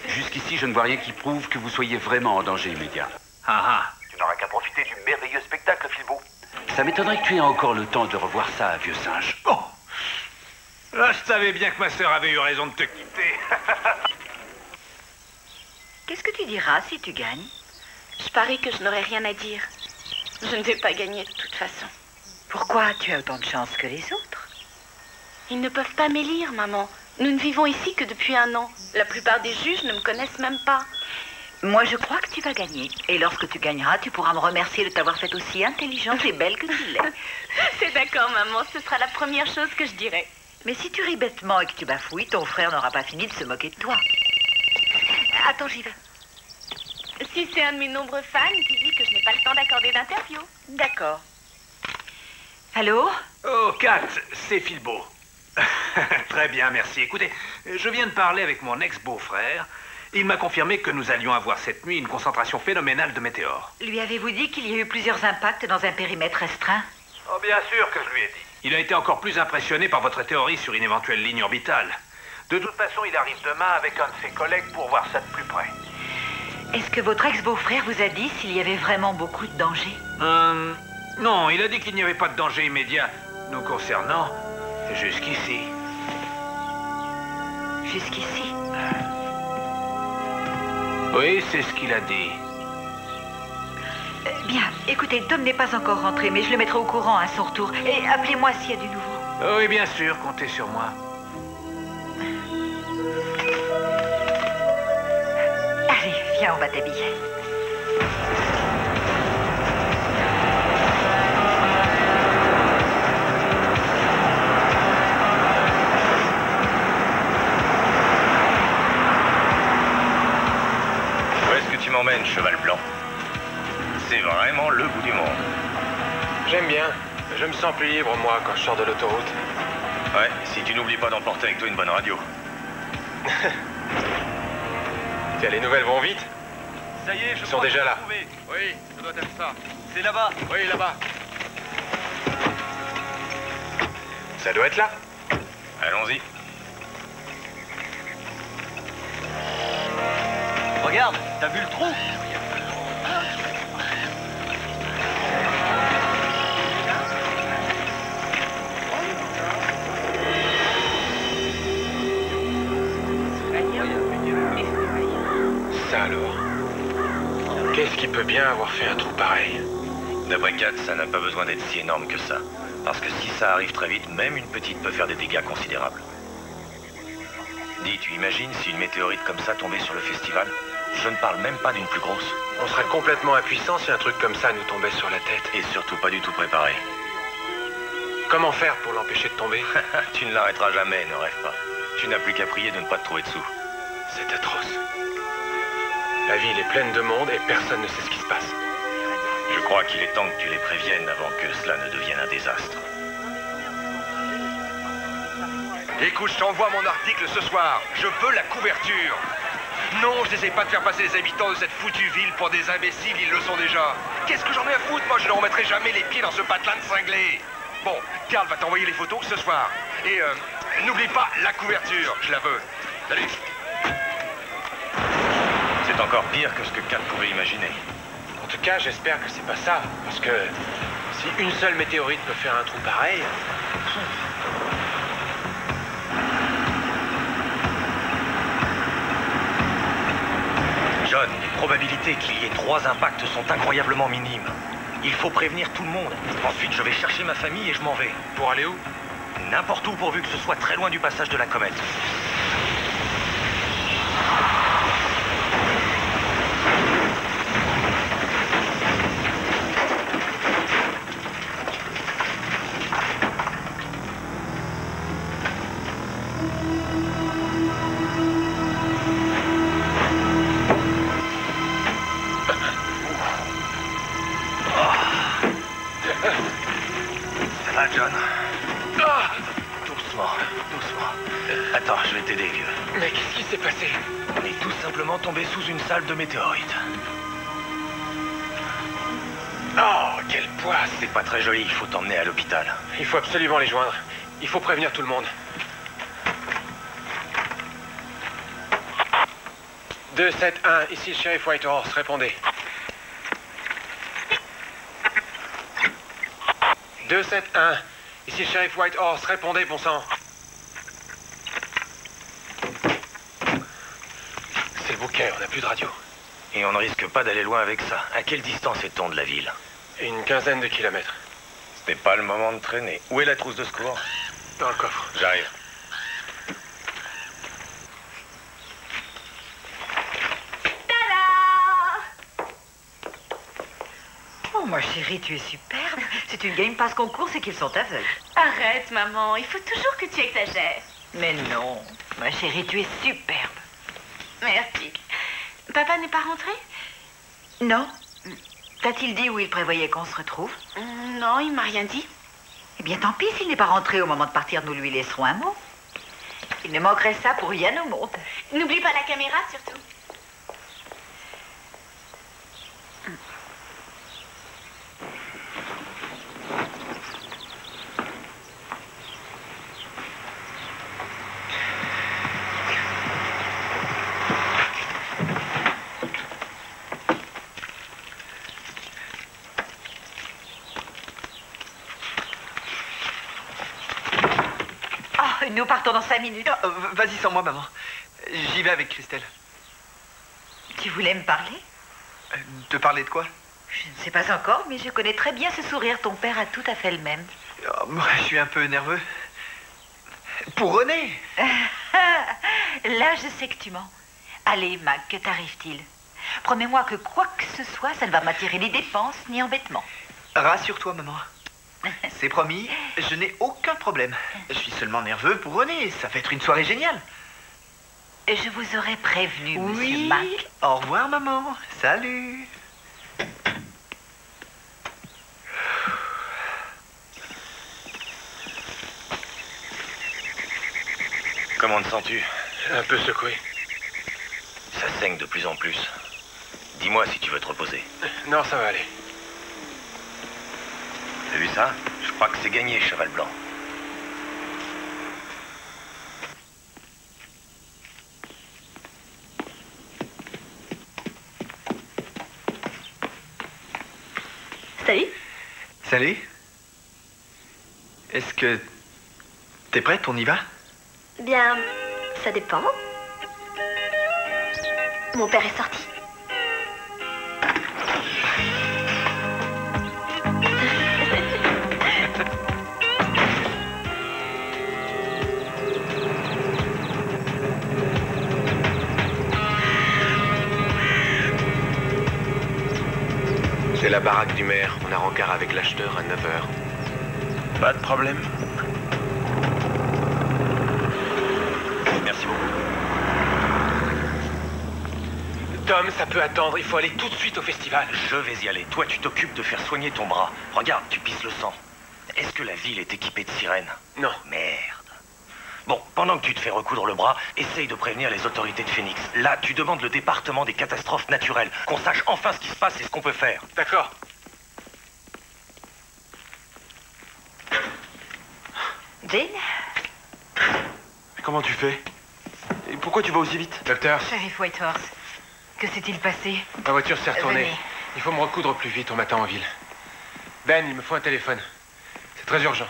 jusqu'ici, je ne vois rien qui prouve que vous soyez vraiment en danger immédiat. Tu n'auras qu'à profiter du merveilleux spectacle, Philbo. Ça m'étonnerait que tu aies encore le temps de revoir ça, vieux singe. Bon. Là, je savais bien que ma sœur avait eu raison de te quitter. Qu'est-ce que tu diras si tu gagnes? Je parie que je n'aurai rien à dire. Je ne vais pas gagner de toute façon. Pourquoi tu as autant de chance que les autres? Ils ne peuvent pas m'élire, maman. Nous ne vivons ici que depuis 1 an. La plupart des juges ne me connaissent même pas. Moi, je crois que tu vas gagner. Et lorsque tu gagneras, tu pourras me remercier de t'avoir faite aussi intelligente et belle que tu l'es. C'est d'accord, maman. Ce sera la première chose que je dirai. Mais si tu ris bêtement et que tu bafouilles, ton frère n'aura pas fini de se moquer de toi. Attends, j'y vais. Si c'est un de mes nombreux fans qui dit que je n'ai pas le temps d'accorder d'interview. D'accord. Allô? Oh, Kat, c'est Philbo. Très bien, merci. Écoutez, je viens de parler avec mon ex-beau-frère. Il m'a confirmé que nous allions avoir cette nuit une concentration phénoménale de météores. Lui avez-vous dit qu'il y a eu plusieurs impacts dans un périmètre restreint? Oh, bien sûr que je lui ai dit. Il a été encore plus impressionné par votre théorie sur une éventuelle ligne orbitale. De toute façon, il arrive demain avec un de ses collègues pour voir ça de plus près. Est-ce que votre ex-beau-frère vous a dit s'il y avait vraiment beaucoup de danger? Non, il a dit qu'il n'y avait pas de danger immédiat nous concernant jusqu'ici. Jusqu'ici? Oui, c'est ce qu'il a dit. Bien, écoutez, Tom n'est pas encore rentré, mais je le mettrai au courant à son retour. Et appelez-moi s'il y a du nouveau. Oui, bien sûr, comptez sur moi. Allez, viens, on va t'habiller. Où est-ce que tu m'emmènes, cheval blanc? C'est vraiment le bout du monde. J'aime bien. Je me sens plus libre, moi, quand je sors de l'autoroute. Ouais, si tu n'oublies pas d'emporter avec toi une bonne radio. Tiens, les nouvelles vont vite. Ça y est, Ils sont déjà là. Oui, ça doit être ça. C'est là-bas. Oui, là-bas. Ça doit être là. Allons-y. Regarde, t'as vu le trou? Ça alors. Qu'est-ce qui peut bien avoir fait un trou pareil? D'après Kat, ça n'a pas besoin d'être si énorme que ça. Parce que si ça arrive très vite, même une petite peut faire des dégâts considérables. Dis, tu imagines si une météorite comme ça tombait sur le festival? Je ne parle même pas d'une plus grosse. On serait complètement impuissant si un truc comme ça nous tombait sur la tête. Et surtout pas du tout préparé. Comment faire pour l'empêcher de tomber? Tu ne l'arrêteras jamais, ne rêve pas. Tu n'as plus qu'à prier de ne pas te trouver dessous. C'est atroce. La ville est pleine de monde et personne ne sait ce qui se passe. Je crois qu'il est temps que tu les préviennes avant que cela ne devienne un désastre. Écoute, je t'envoie mon article ce soir. Je veux la couverture. Non, je n'essaie pas de faire passer les habitants de cette foutue ville pour des imbéciles, ils le sont déjà. Qu'est-ce que j'en ai à foutre? Moi, je ne remettrai jamais les pieds dans ce patelin de cinglés. Bon, Karl va t'envoyer les photos ce soir. Et n'oublie pas la couverture, je la veux. Salut. C'est encore pire que ce que Kat pouvait imaginer. En tout cas, j'espère que c'est pas ça. Parce que si une seule météorite peut faire un trou pareil... John, les probabilités qu'il y ait 3 impacts sont incroyablement minimes. Il faut prévenir tout le monde. Ensuite, je vais chercher ma famille et je m'en vais. Pour aller où? N'importe où pourvu que ce soit très loin du passage de la comète. Ça va, John? Doucement, doucement. Attends, je vais tomber sous une salve de météorites. Oh, quel poids! C'est pas très joli, il faut t'emmener à l'hôpital. Il faut absolument les joindre. Il faut prévenir tout le monde. 271, ici le shérif Whitehorse, répondez. 271, ici le shérif Whitehorse, répondez, bon sang. C'est le bouquet, on n'a plus de radio. Et on ne risque pas d'aller loin avec ça. À quelle distance est-on de la ville? Une quinzaine de kilomètres. Ce n'est pas le moment de traîner. Où est la trousse de secours? Dans le coffre. J'arrive. Oh, ma chérie, tu es superbe. Si tu ne gagnes pas ce concours, c'est qu'ils sont aveugles. Arrête, maman. Il faut toujours que tu exagères. Mais non, ma chérie, tu es superbe. Merci. Papa n'est pas rentré? Non. T'a-t-il dit où il prévoyait qu'on se retrouve? Non, il m'a rien dit. Eh bien, tant pis s'il n'est pas rentré au moment de partir, nous lui laisserons un mot. Il ne manquerait ça pour rien au monde. N'oublie pas la caméra, surtout. Nous partons dans 5 minutes. Vas-y sans moi, maman. J'y vais avec Christelle. Tu voulais me parler? Te parler de quoi? Je ne sais pas encore, mais je connais très bien ce sourire. Ton père a tout à fait le même. Oh, je suis un peu nerveux. Pour René. Là, je sais que tu mens. Allez, Mac, que t'arrive-t-il? Promets-moi que quoi que ce soit, ça ne va m'attirer ni dépenses ni embêtements. Rassure-toi, maman. C'est promis, je n'ai aucun problème. Je suis seulement nerveux pour René. Ça va être une soirée géniale. Je vous aurais prévenu, oui. Monsieur Mac. Au revoir, maman. Salut. Comment te sens-tu? Un peu secoué. Ça saigne de plus en plus. Dis-moi si tu veux te reposer. Non, ça va aller. T'as vu ça? Je crois que c'est gagné, Cheval Blanc. Salut. Salut. Est-ce que t'es prête? On y va? Bien, ça dépend. Mon père est sorti. C'est la baraque du maire. On a rencard avec l'acheteur à 9h. Pas de problème. Merci beaucoup. Tom, ça peut attendre. Il faut aller tout de suite au festival. Je vais y aller. Toi, tu t'occupes de faire soigner ton bras. Regarde, tu pisses le sang. Est-ce que la ville est équipée de sirènes? Non. Merde. Bon, pendant que tu te fais recoudre le bras, essaye de prévenir les autorités de Phoenix. Là, tu demandes le département des catastrophes naturelles. Qu'on sache enfin ce qui se passe et ce qu'on peut faire. D'accord. Jane? Mais comment tu fais? Et pourquoi tu vas aussi vite? Docteur, Sheriff Whitehorse, que s'est-il passé? ma voiture s'est retournée. Venez. Il faut me recoudre plus vite, on m'attend en ville. Ben, il me faut un téléphone. C'est très urgent.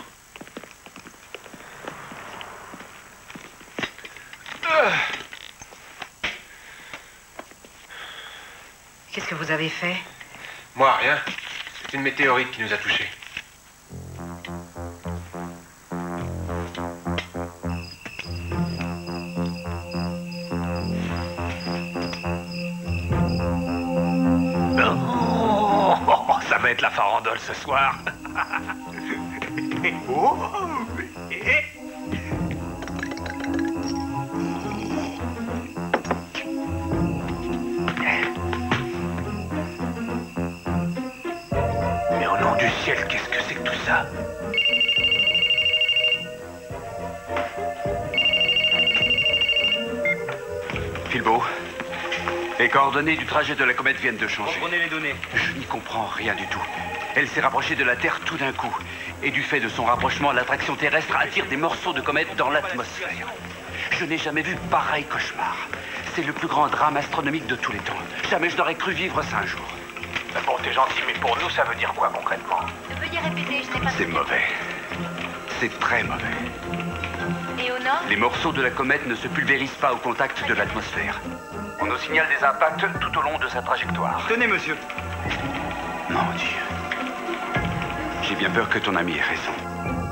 Qu'est-ce que vous avez fait? Moi, rien. C'est une météorite qui nous a touchés. Oh, ça va être la farandole ce soir. Oh, mais au nom du ciel, qu'est-ce que c'est que tout ça? Philbo, Les coordonnées du trajet de la comète viennent de changer. Reprenez les données. Je n'y comprends rien du tout. Elle s'est rapprochée de la Terre tout d'un coup. Et du fait de son rapprochement, l'attraction terrestre attire des morceaux de comète dans l'atmosphère. Je n'ai jamais vu pareil cauchemar. C'est le plus grand drame astronomique de tous les temps. Jamais je n'aurais cru vivre ça un jour. Bon, t'es gentil, mais pour nous, ça veut dire quoi concrètement? Veuillez répéter, je n'ai pas... C'est mauvais. C'est très mauvais. Et au nord? Les morceaux de la comète ne se pulvérisent pas au contact de l'atmosphère. On nous signale des impacts tout au long de sa trajectoire. Tenez, monsieur. Mon Dieu. J'ai bien peur que ton ami ait raison.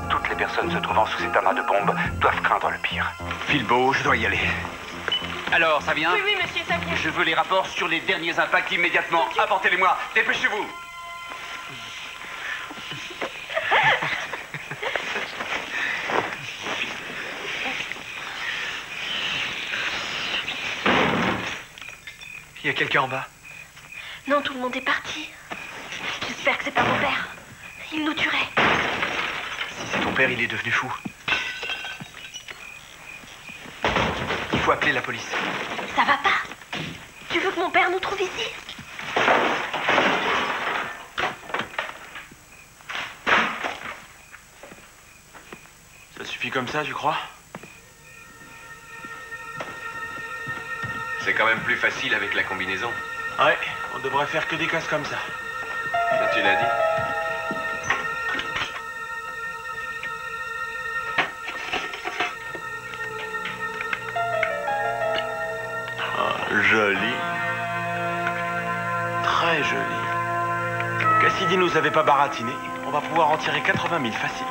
Toutes les personnes se trouvant sous cet amas de bombes doivent craindre le pire. Philbo, je dois y aller. Alors, ça vient? Oui, oui, monsieur, ça vient. Je veux les rapports sur les derniers impacts immédiatement. Apportez-les-moi. Dépêchez-vous. Il y a quelqu'un en bas. Non, tout le monde est parti. J'espère que c'est pas mon père. Il nous tuerait. Si c'est ton père, il est devenu fou. Il faut appeler la police. Ça va pas. Tu veux que mon père nous trouve ici? Ça suffit comme ça, tu crois? C'est quand même plus facile avec la combinaison. Ouais, on devrait faire que des cases comme ça. Tu l'as dit. Joli. Très joli. Cassidy nous avait pas baratiné. On va pouvoir en tirer 80 000 facile.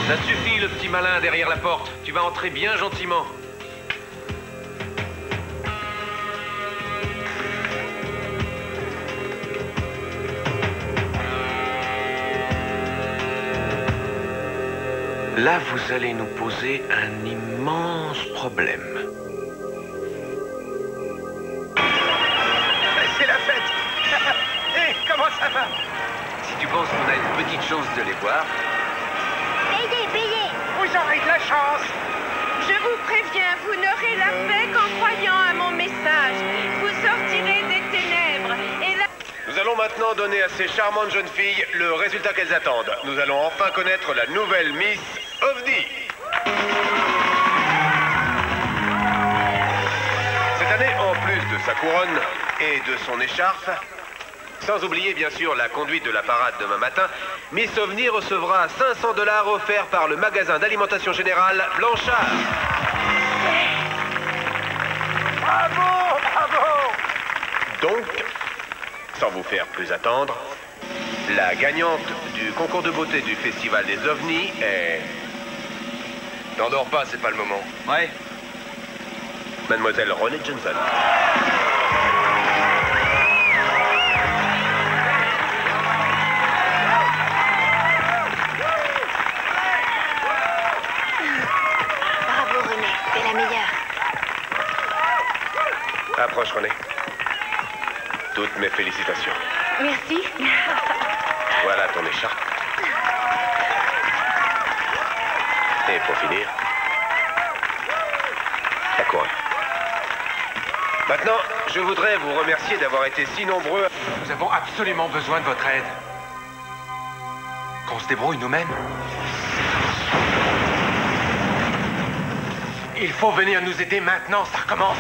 Ça suffit, le petit malin derrière la porte. Tu vas entrer bien gentiment. Là, vous allez nous poser un immense problème. C'est la fête. Hé, comment ça va? Si tu penses qu'on a une petite chance de les voir... Payez. Vous aurez de la chance. Je vous préviens, vous n'aurez la paix qu'en croyant à mon message. Vous sortirez des ténèbres. Et là... Nous allons maintenant donner à ces charmantes jeunes filles le résultat qu'elles attendent. Nous allons enfin connaître la nouvelle Miss OVNI. Cette année, en plus de sa couronne et de son écharpe, sans oublier bien sûr la conduite de la parade demain matin, Miss OVNI recevra 500 $ offerts par le magasin d'alimentation générale Blanchard. Bravo, bravo. Donc, sans vous faire plus attendre, la gagnante du concours de beauté du Festival des OVNIs est... T'endors pas, c'est pas le moment. Ouais. Mademoiselle Ronnie Johnson. Bravo, René. T'es la meilleure. Approche, René. Toutes mes félicitations. Merci. Voilà ton écharpe. Et pour finir, la couronne. Maintenant, je voudrais vous remercier d'avoir été si nombreux. Nous avons absolument besoin de votre aide. Qu'on se débrouille nous-mêmes. Il faut venir nous aider maintenant, ça recommence.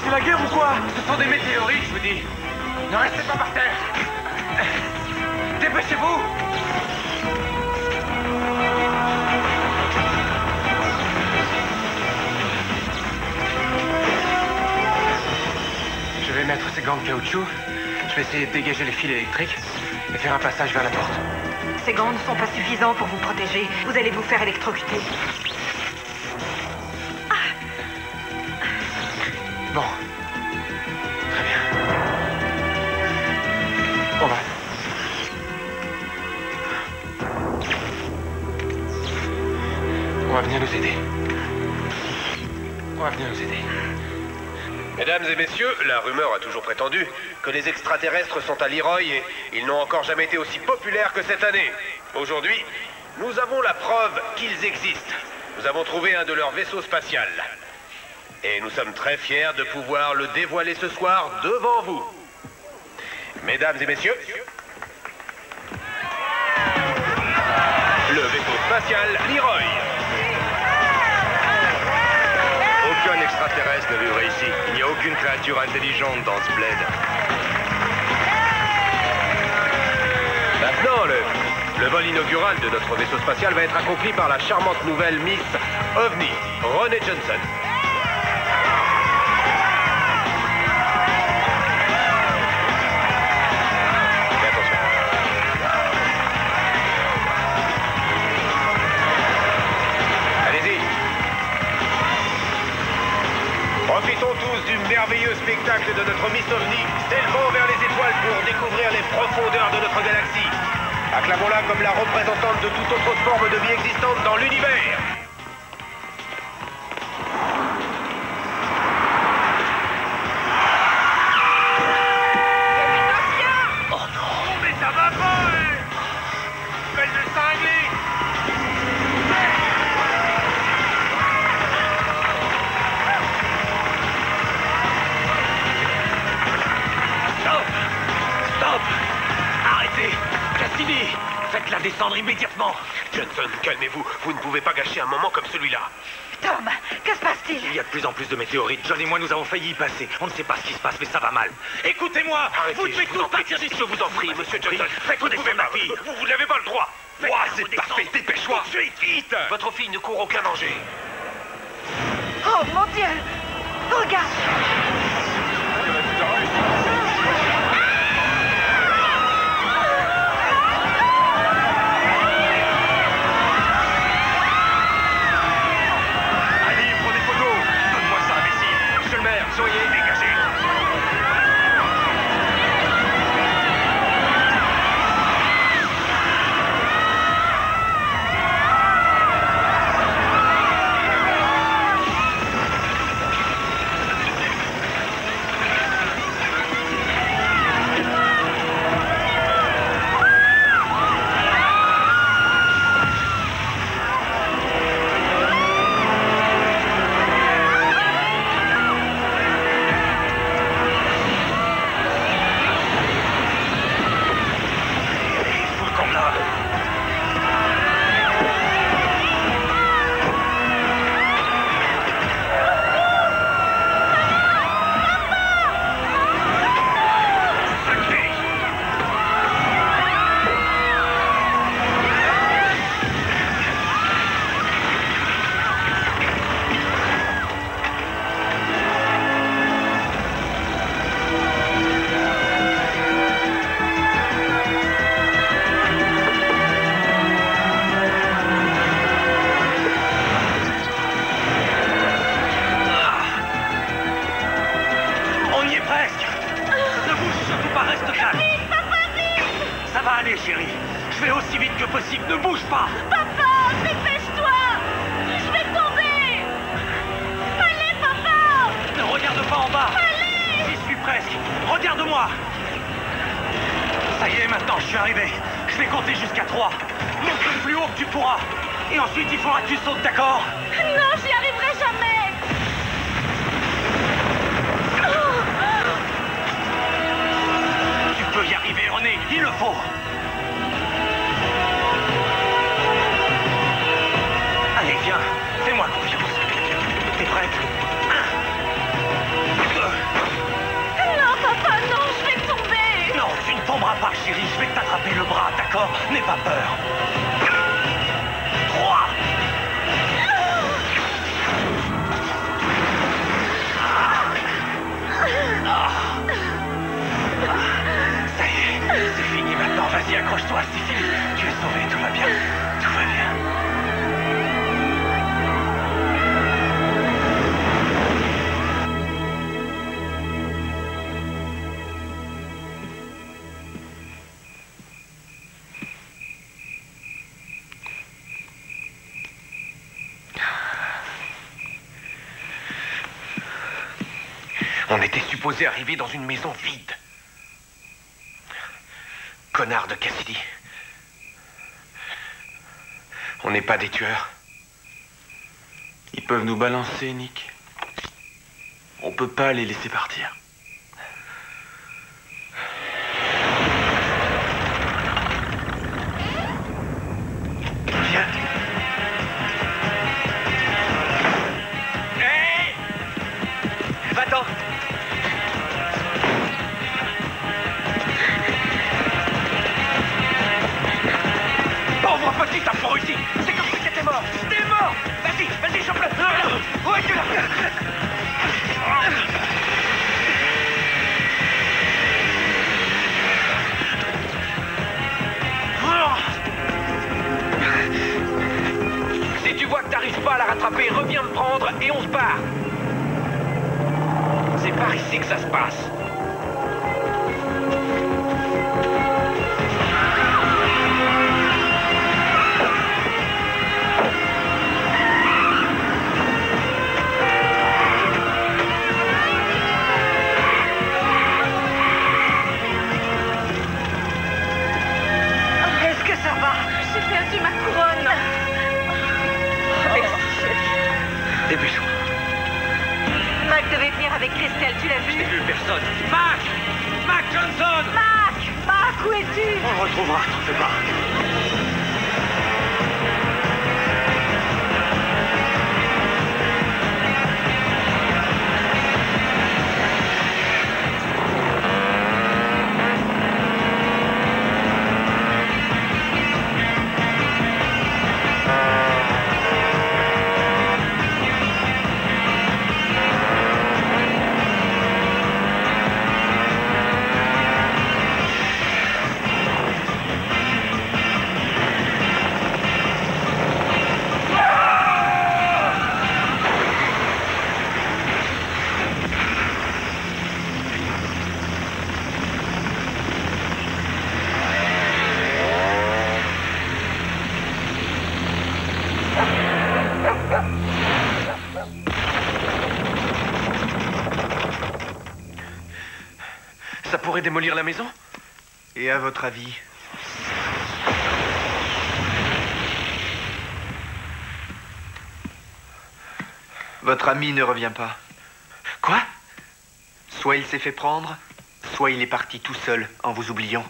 C'est la guerre ou quoi? Ce sont des météorites, je vous dis. Ne restez pas par terre. Dépêchez-vous. Je vais mettre ces gants de caoutchouc. Je vais essayer de dégager les fils électriques et faire un passage vers la porte. Ces gants ne sont pas suffisants pour vous protéger. Vous allez vous faire électrocuter. Bon. Très bien. On va. va venir nous aider. On va venir nous aider. Mesdames et messieurs, la rumeur a toujours prétendu que les extraterrestres sont à Leroy et ils n'ont encore jamais été aussi populaires que cette année. Aujourd'hui, nous avons la preuve qu'ils existent. Nous avons trouvé un de leurs vaisseaux spatiaux. Et nous sommes très fiers de pouvoir le dévoiler ce soir devant vous. Mesdames et messieurs, le vaisseau spatial Leroy. Aucun extraterrestre ne vivrait ici. Il n'y a aucune créature intelligente dans ce bled. Maintenant, le vol inaugural de notre vaisseau spatial va être accompli par la charmante nouvelle Miss OVNI, Ronnie Johnson. Fais attention. Allez-y. Profitons tous du merveilleux spectacle de notre Miss OVNI, s'élevant vers les étoiles pour découvrir les profondeurs de notre galaxie. Acclamons-la comme la représentante de toute autre forme de vie existante dans l'univers. Oh non, mais ça va pas, hein! Belle de cinglé! Stop! Stop! Arrêtez! Cassini! Faites-la descendre immédiatement! Johnson, calmez-vous. Vous ne pouvez pas gâcher un moment comme celui-là. Tom, que se passe-t-il? Il y a de plus en plus de météorites. John et moi, nous avons failli y passer. On ne sait pas ce qui se passe, mais ça va mal. Écoutez-moi! Vous devez tous partir d'ici! Je vous en prie, monsieur Johnson. Faites-vous descendre ma fille! Vous n'avez pas le droit. C'est parfait! Dépêche-toi! Tout de suite, vite! Votre fille ne court aucun danger. Oh mon Dieu! Regarde! Allez, prends des photos. Donne-moi ça, imbécile. Monsieur le maire, soyez dégagé. chérie. Je vais aussi vite que possible. Ne bouge pas. Papa, dépêche-toi. Je vais tomber. Allez, papa. Ne regarde pas en bas. Allez. J'y suis presque. Regarde-moi. Ça y est, maintenant, je suis arrivé. Je vais compter jusqu'à 3. Monte le plus haut que tu pourras. Et ensuite, il faudra que tu sautes, d'accord? Non, j'y arriverai jamais. Tu peux y arriver, René. Il le faut. Allez, viens. Fais-moi confiance. T'es prête? 1, 2. Non, papa, non, je vais tomber. Non, tu ne tomberas pas, chérie. Je vais t'attraper le bras, d'accord? N'aie pas peur. 3. Ça y est, c'est fini maintenant, vas-y. On était supposé arriver dans une maison vide. Connard de Cassidy. On n'est pas des tueurs. Ils peuvent nous balancer, Nick. On peut pas les laisser partir. Viens. Hé! Va-t'en! Pauvre petit, t'as pas réussi. C'est comme si t'étais mort. T'es mort. Vas-y, chope-le. Ouais, tu l'as. Si tu vois que t'arrives pas à la rattraper, reviens me prendre et on se barre. C'est par ici que ça se passe. Est-ce que ça va? J'ai perdu ma couronne. Dépêchons. Mac devait venir avec Christelle, tu l'as vu? Je n'ai vu personne. Mac! Mac Johnson! Mac, où es-tu? On le retrouvera, t'en fais pas. Ça pourrait démolir la maison? Et à votre avis? Votre ami ne revient pas. Quoi? Soit il s'est fait prendre, soit il est parti tout seul en vous oubliant.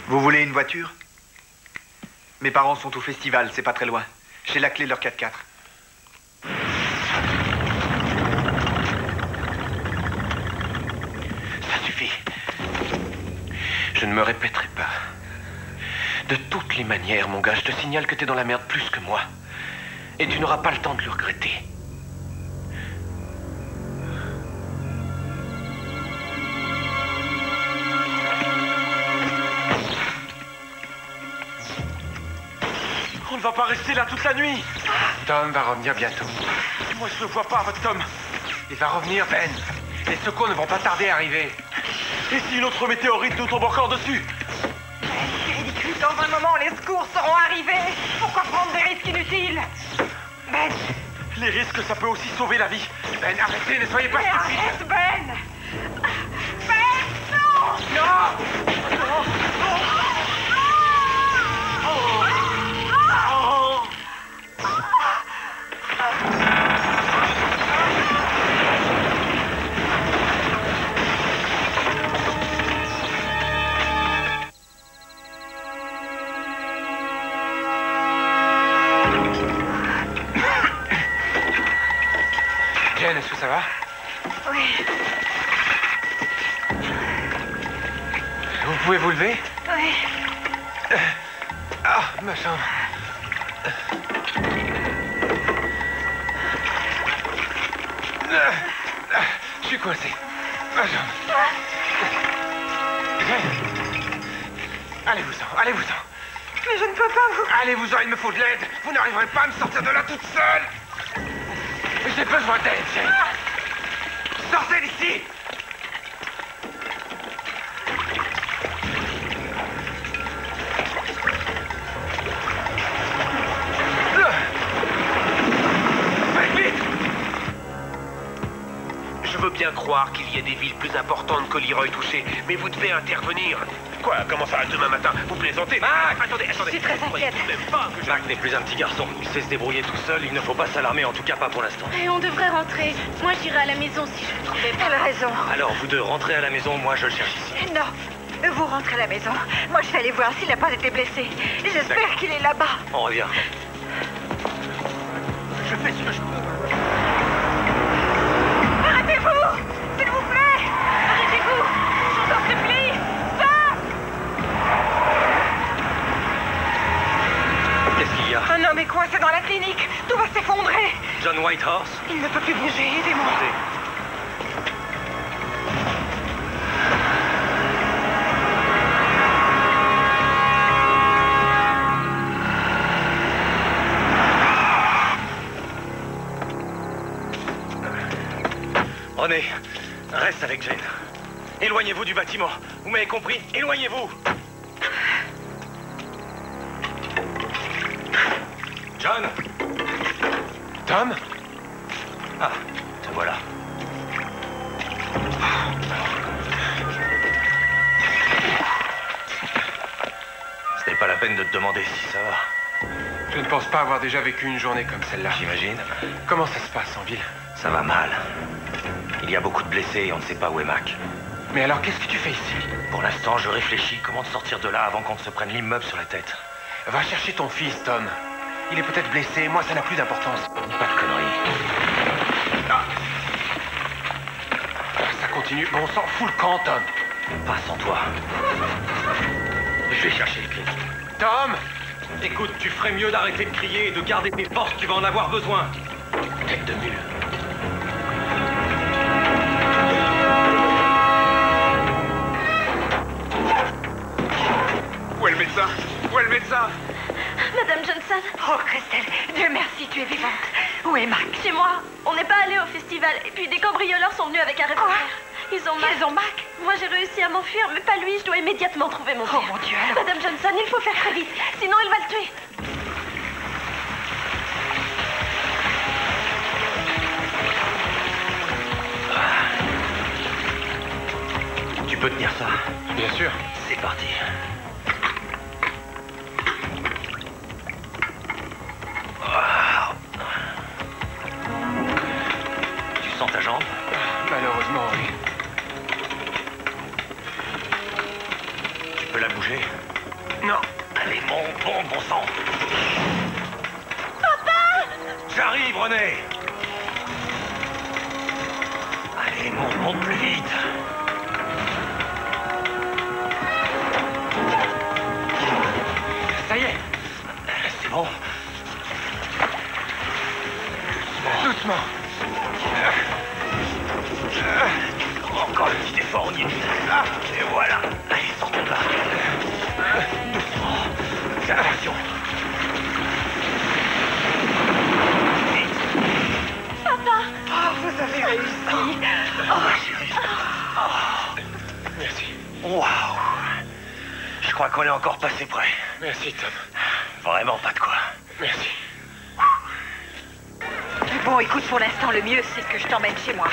Vous voulez une voiture? Mes parents sont au festival, c'est pas très loin. J'ai la clé de leur 4x4. Ça suffit. Je ne me répéterai pas. De toutes les manières, mon gars, je te signale que t'es dans la merde plus que moi. Et tu n'auras pas le temps de le regretter. On ne va pas rester là toute la nuit. Tom va revenir bientôt. Moi, je le vois pas, votre Tom. Il va revenir, Ben. Les secours ne vont pas tarder à arriver. Et si une autre météorite nous tombe encore dessus? C'est ridicule, dans un moment, les secours seront arrivés. Pourquoi prendre des risques inutiles? Ben! Les risques, ça peut aussi sauver la vie. Ben, arrêtez, ne soyez pas Mais stupide. arrête, Ben! Ben, non! Non! Jen, est-ce que ça va? Oui. Vous pouvez vous lever? Oui. Ah, ma chambre. Je suis coincé. Ma jambe. Allez-vous-en, allez-vous-en. Mais je ne peux pas vous... Allez-vous-en, il me faut de l'aide. Vous n'arriverez pas à me sortir de là toute seule. J'ai besoin d'aide, Jane. Sortez d'ici. Faites vite. croire qu'il y ait des villes plus importantes que Leroy touchées, mais vous devez intervenir. Quoi? Comment ça, demain matin? Vous plaisantez? Mac! Attendez. Je suis très inquiète. Mac n'est plus un petit garçon. Il sait se débrouiller tout seul. Il ne faut pas s'alarmer, en tout cas pas pour l'instant. Et on devrait rentrer. Moi, j'irai à la maison si je le trouvais pas. Elle a raison. Alors, vous deux, rentrez à la maison. Moi, je le cherche ici. Non, vous rentrez à la maison. Moi, je vais aller voir s'il n'a pas été blessé. J'espère qu'il est là-bas. On revient. Je fais ce que je peux. Arrêtez-vous! S'il vous plaît! Arrêtez-vous! Je vous en supplie! Stop! Qu'est-ce qu'il y a? Un homme est coincé dans la clinique. Tout va s'effondrer. John Whitehorse? Il ne peut plus bouger. Aidez-moi. René, reste avec Jane. Éloignez-vous du bâtiment. Vous m'avez compris? Éloignez-vous. John? Tom? Ah, te voilà. Ce n'est pas la peine de te demander si ça va. Je ne pense pas avoir déjà vécu une journée comme celle-là. J'imagine. Comment ça se passe en ville? Ça va mal. Il y a beaucoup de blessés et on ne sait pas où est Mac. Mais alors, qu'est-ce que tu fais ici? Pour l'instant, je réfléchis comment te sortir de là avant qu'on te se prenne l'immeuble sur la tête. Va chercher ton fils, Tom. Il est peut-être blessé, moi ça n'a plus d'importance. Pas de conneries. Ah. Ça continue, bon, on s'en fout le camp, Tom. Pas sans toi. Je vais chercher les clés. Tom! Écoute, tu ferais mieux d'arrêter de crier et de garder tes forces, tu vas en avoir besoin. Tête de mule. Où est le médecin? Où est le médecin? Madame Johnson. Oh, Christelle, Dieu merci, tu es vivante. Où est Mac? Chez moi. On n'est pas allé au festival. Et puis des cambrioleurs sont venus avec un revolver. Ils ont Mac. Ils ont Mac? Moi, j'ai réussi à m'enfuir, mais pas lui. Je dois immédiatement trouver mon père. Oh, mon Dieu, alors... Madame Johnson, il faut faire très vite. Sinon, il va le tuer. Tu peux tenir ça? Bien sûr. C'est parti. Tu sens ta jambe? Malheureusement, oui. Tu peux la bouger? Non. Allez, bon sang. Papa! J'arrive, René. Allez, monte plus vite. Ça y est. C'est bon. Doucement. Encore un petit effort, on y est. Et voilà. Allez, sortons de là. Doucement. Fais attention. Papa! Oh, vous avez réussi. J'ai réussi. Merci. Waouh. Je crois qu'on est encore passé près. Merci, Tom. Vraiment pas de quoi. Merci. Bon, écoute, pour l'instant, le mieux, c'est que je t'emmène chez moi.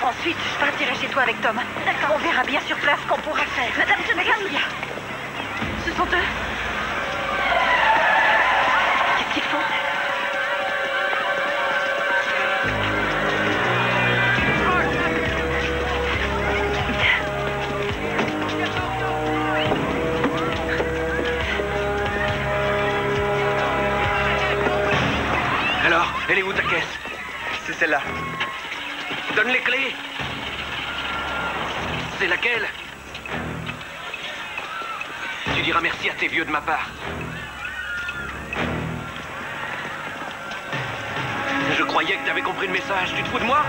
Ensuite, je partirai chez toi avec Tom. D'accord. On verra bien sur place ce qu'on pourra faire. Madame Johnson. Ce sont eux. Qu'est-ce qu'ils font? Alors, elle est où ta caisse? C'est celle-là. Donne les clés. C'est laquelle? Tu diras merci à tes vieux de ma part. Je croyais que t'avais compris le message. Tu te fous de moi?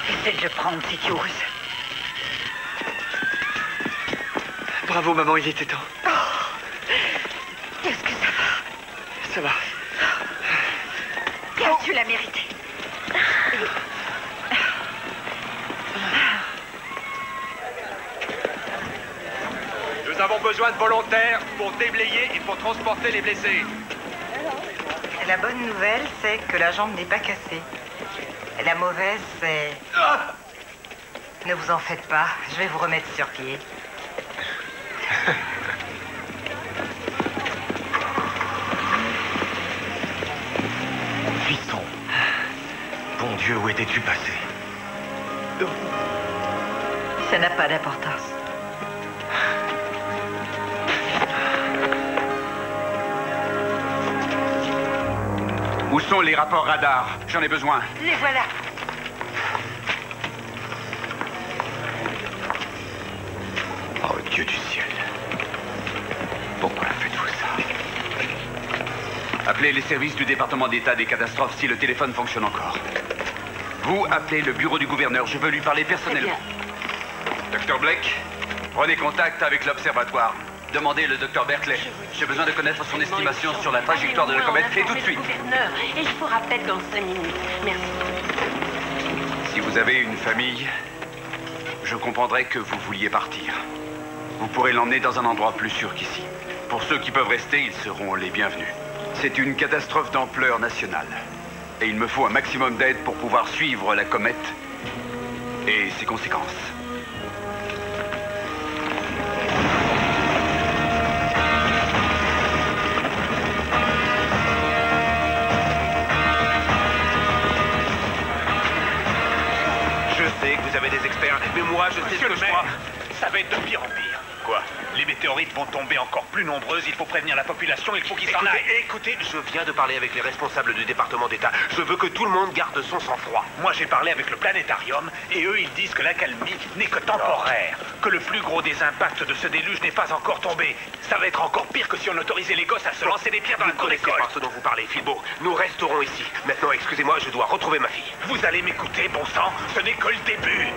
Essaie de prendre cette use. Bravo, maman, il était temps. Oh, est-ce que ça va? Ça va. Tu l'as mérité. Nous avons besoin de volontaires pour déblayer et pour transporter les blessés. La bonne nouvelle, c'est que la jambe n'est pas cassée. La mauvaise, c'est... Ne vous en faites pas, je vais vous remettre sur pied. Fiston, bon Dieu, où étais-tu passé? Ça n'a pas d'importance. Où sont les rapports radars? J'en ai besoin. Les voilà. Oh Dieu du ciel. Pourquoi faites-vous ça? Appelez les services du département d'État des catastrophes si le téléphone fonctionne encore. Vous appelez le bureau du gouverneur, je veux lui parler personnellement. Dr Blake, prenez contact avec l'observatoire. Demandez le Dr Berkeley. J'ai besoin de connaître son estimation sur la trajectoire de la comète et tout de suite. Et je vous rappelle dans 5 minutes. Merci. Si vous avez une famille, je comprendrai que vous vouliez partir. Vous pourrez l'emmener dans un endroit plus sûr qu'ici. Pour ceux qui peuvent rester, ils seront les bienvenus. C'est une catastrophe d'ampleur nationale. Et il me faut un maximum d'aide pour pouvoir suivre la comète et ses conséquences. Je sais que vous avez des experts, mais moi, je sais ce que je crois. Ça va être de pire en pire. Quoi? Les météorites vont tomber encore plus nombreuses, il faut prévenir la population, il faut qu'ils s'en aillent. Écoutez, je viens de parler avec les responsables du département d'État. Je veux que tout le monde garde son sang-froid. Moi, j'ai parlé avec le planétarium, et eux, ils disent que l'accalmie n'est que temporaire, que le plus gros des impacts de ce déluge n'est pas encore tombé. Ça va être encore pire que si on autorisait les gosses à se lancer des pierres dans la cour d'école. C'est pas ce dont vous parlez, Philbo. Nous resterons ici. Maintenant, excusez-moi, je dois retrouver ma fille. Vous allez m'écouter, bon sang, ce n'est que le début.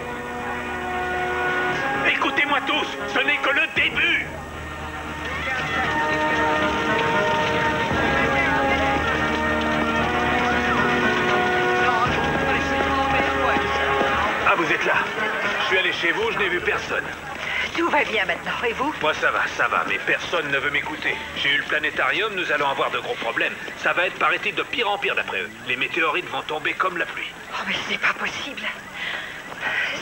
Écoutez-moi tous, ce n'est que le début. Ah, vous êtes là. Je suis allé chez vous, je n'ai vu personne. Tout va bien maintenant, et vous? Moi, ça va, mais personne ne veut m'écouter. J'ai eu le planétarium, nous allons avoir de gros problèmes. Ça va être, paraît-il, de pire en pire d'après eux. Les météorites vont tomber comme la pluie. Oh, mais c'est pas possible.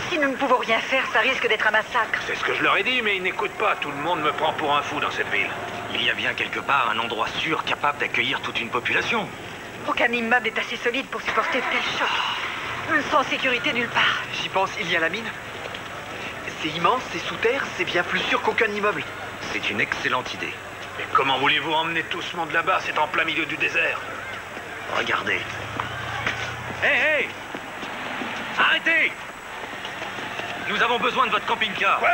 Si nous ne pouvons rien faire, ça risque d'être un massacre. C'est ce que je leur ai dit, mais ils n'écoutent pas. Tout le monde me prend pour un fou dans cette ville. Il y a bien quelque part un endroit sûr capable d'accueillir toute une population. Aucun immeuble n'est assez solide pour supporter de tels chocs. Sans sécurité nulle part. J'y pense, il y a la mine. C'est immense, c'est sous terre, c'est bien plus sûr qu'aucun immeuble. C'est une excellente idée. Mais comment voulez-vous emmener tout ce monde là-bas? C'est en plein milieu du désert. Regardez. Hé! Arrêtez! Nous avons besoin de votre camping-car. Quoi?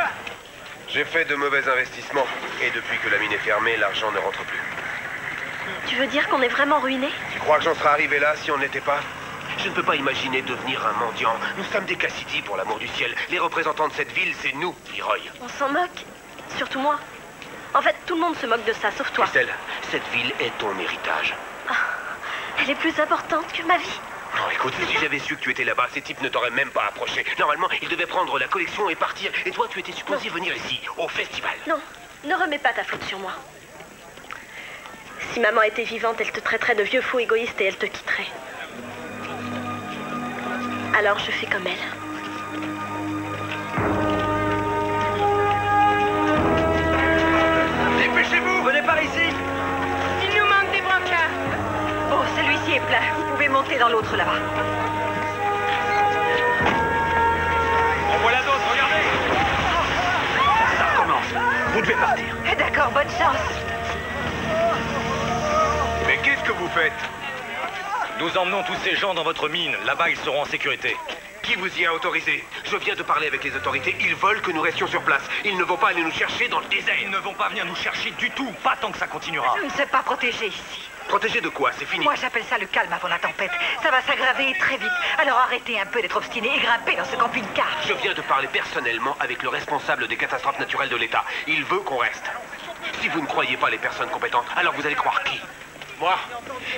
J'ai fait de mauvais investissements. Et depuis que la mine est fermée, l'argent ne rentre plus. Tu veux dire qu'on est vraiment ruinés? Tu crois que j'en serais arrivé là si on n'était pas? Je ne peux pas imaginer devenir un mendiant. Nous sommes des Cassidy, pour l'amour du ciel. Les représentants de cette ville, c'est nous, Leroy. On s'en moque. Surtout moi. En fait, tout le monde se moque de ça, sauf toi. Christelle, cette ville est ton héritage. Ah, elle est plus importante que ma vie. Non, écoute, si j'avais su que tu étais là-bas, ces types ne t'auraient même pas approché. Normalement, ils devaient prendre la collection et partir. Et toi, tu étais supposé venir ici, au festival. Non, ne remets pas ta faute sur moi. Si maman était vivante, elle te traiterait de vieux fou égoïste et elle te quitterait. Alors je fais comme elle. Dépêchez-vous, venez par ici. Il nous manque des brancards. Bon, celui-ci est plein. Vous pouvez monter dans l'autre là-bas. En voilà d'autres, regardez! Ça recommence. Vous devez partir. D'accord, bonne chance. Mais qu'est-ce que vous faites? Nous emmenons tous ces gens dans votre mine. Là-bas, ils seront en sécurité. Qui vous y a autorisé? Je viens de parler avec les autorités. Ils veulent que nous restions sur place. Ils ne vont pas aller nous chercher dans le désert. Ils ne vont pas venir nous chercher du tout. Pas tant que ça continuera. Je ne sais pas protéger ici. Protégé de quoi? C'est fini. Moi, j'appelle ça le calme avant la tempête. Ça va s'aggraver très vite. Alors arrêtez un peu d'être obstiné et grimpez dans ce camping-car. Je viens de parler personnellement avec le responsable des catastrophes naturelles de l'État. Il veut qu'on reste. Si vous ne croyez pas les personnes compétentes, alors vous allez croire qui? Moi,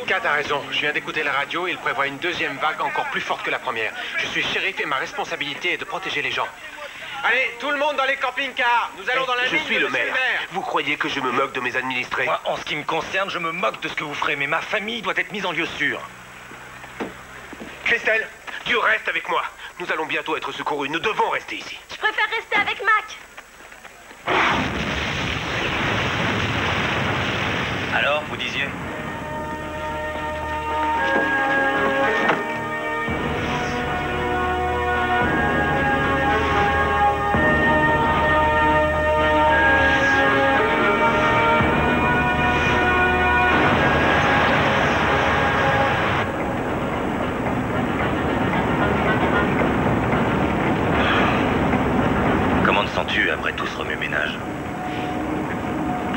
Kat a raison. Je viens d'écouter la radio et il prévoit une deuxième vague encore plus forte que la première. Je suis shérif et ma responsabilité est de protéger les gens. Allez, tout le monde dans les camping-cars. Nous allons dans la Je mine suis de le monsieur maire. maire. Vous croyez que je me moque de mes administrés? Moi, en ce qui me concerne, je me moque de ce que vous ferez, mais ma famille doit être mise en lieu sûr. Christelle, tu restes avec moi. Nous allons bientôt être secourus. Nous devons rester ici. Je préfère rester avec Mac. Alors, vous disiez? Comment te sens-tu après tout ce remue-ménage?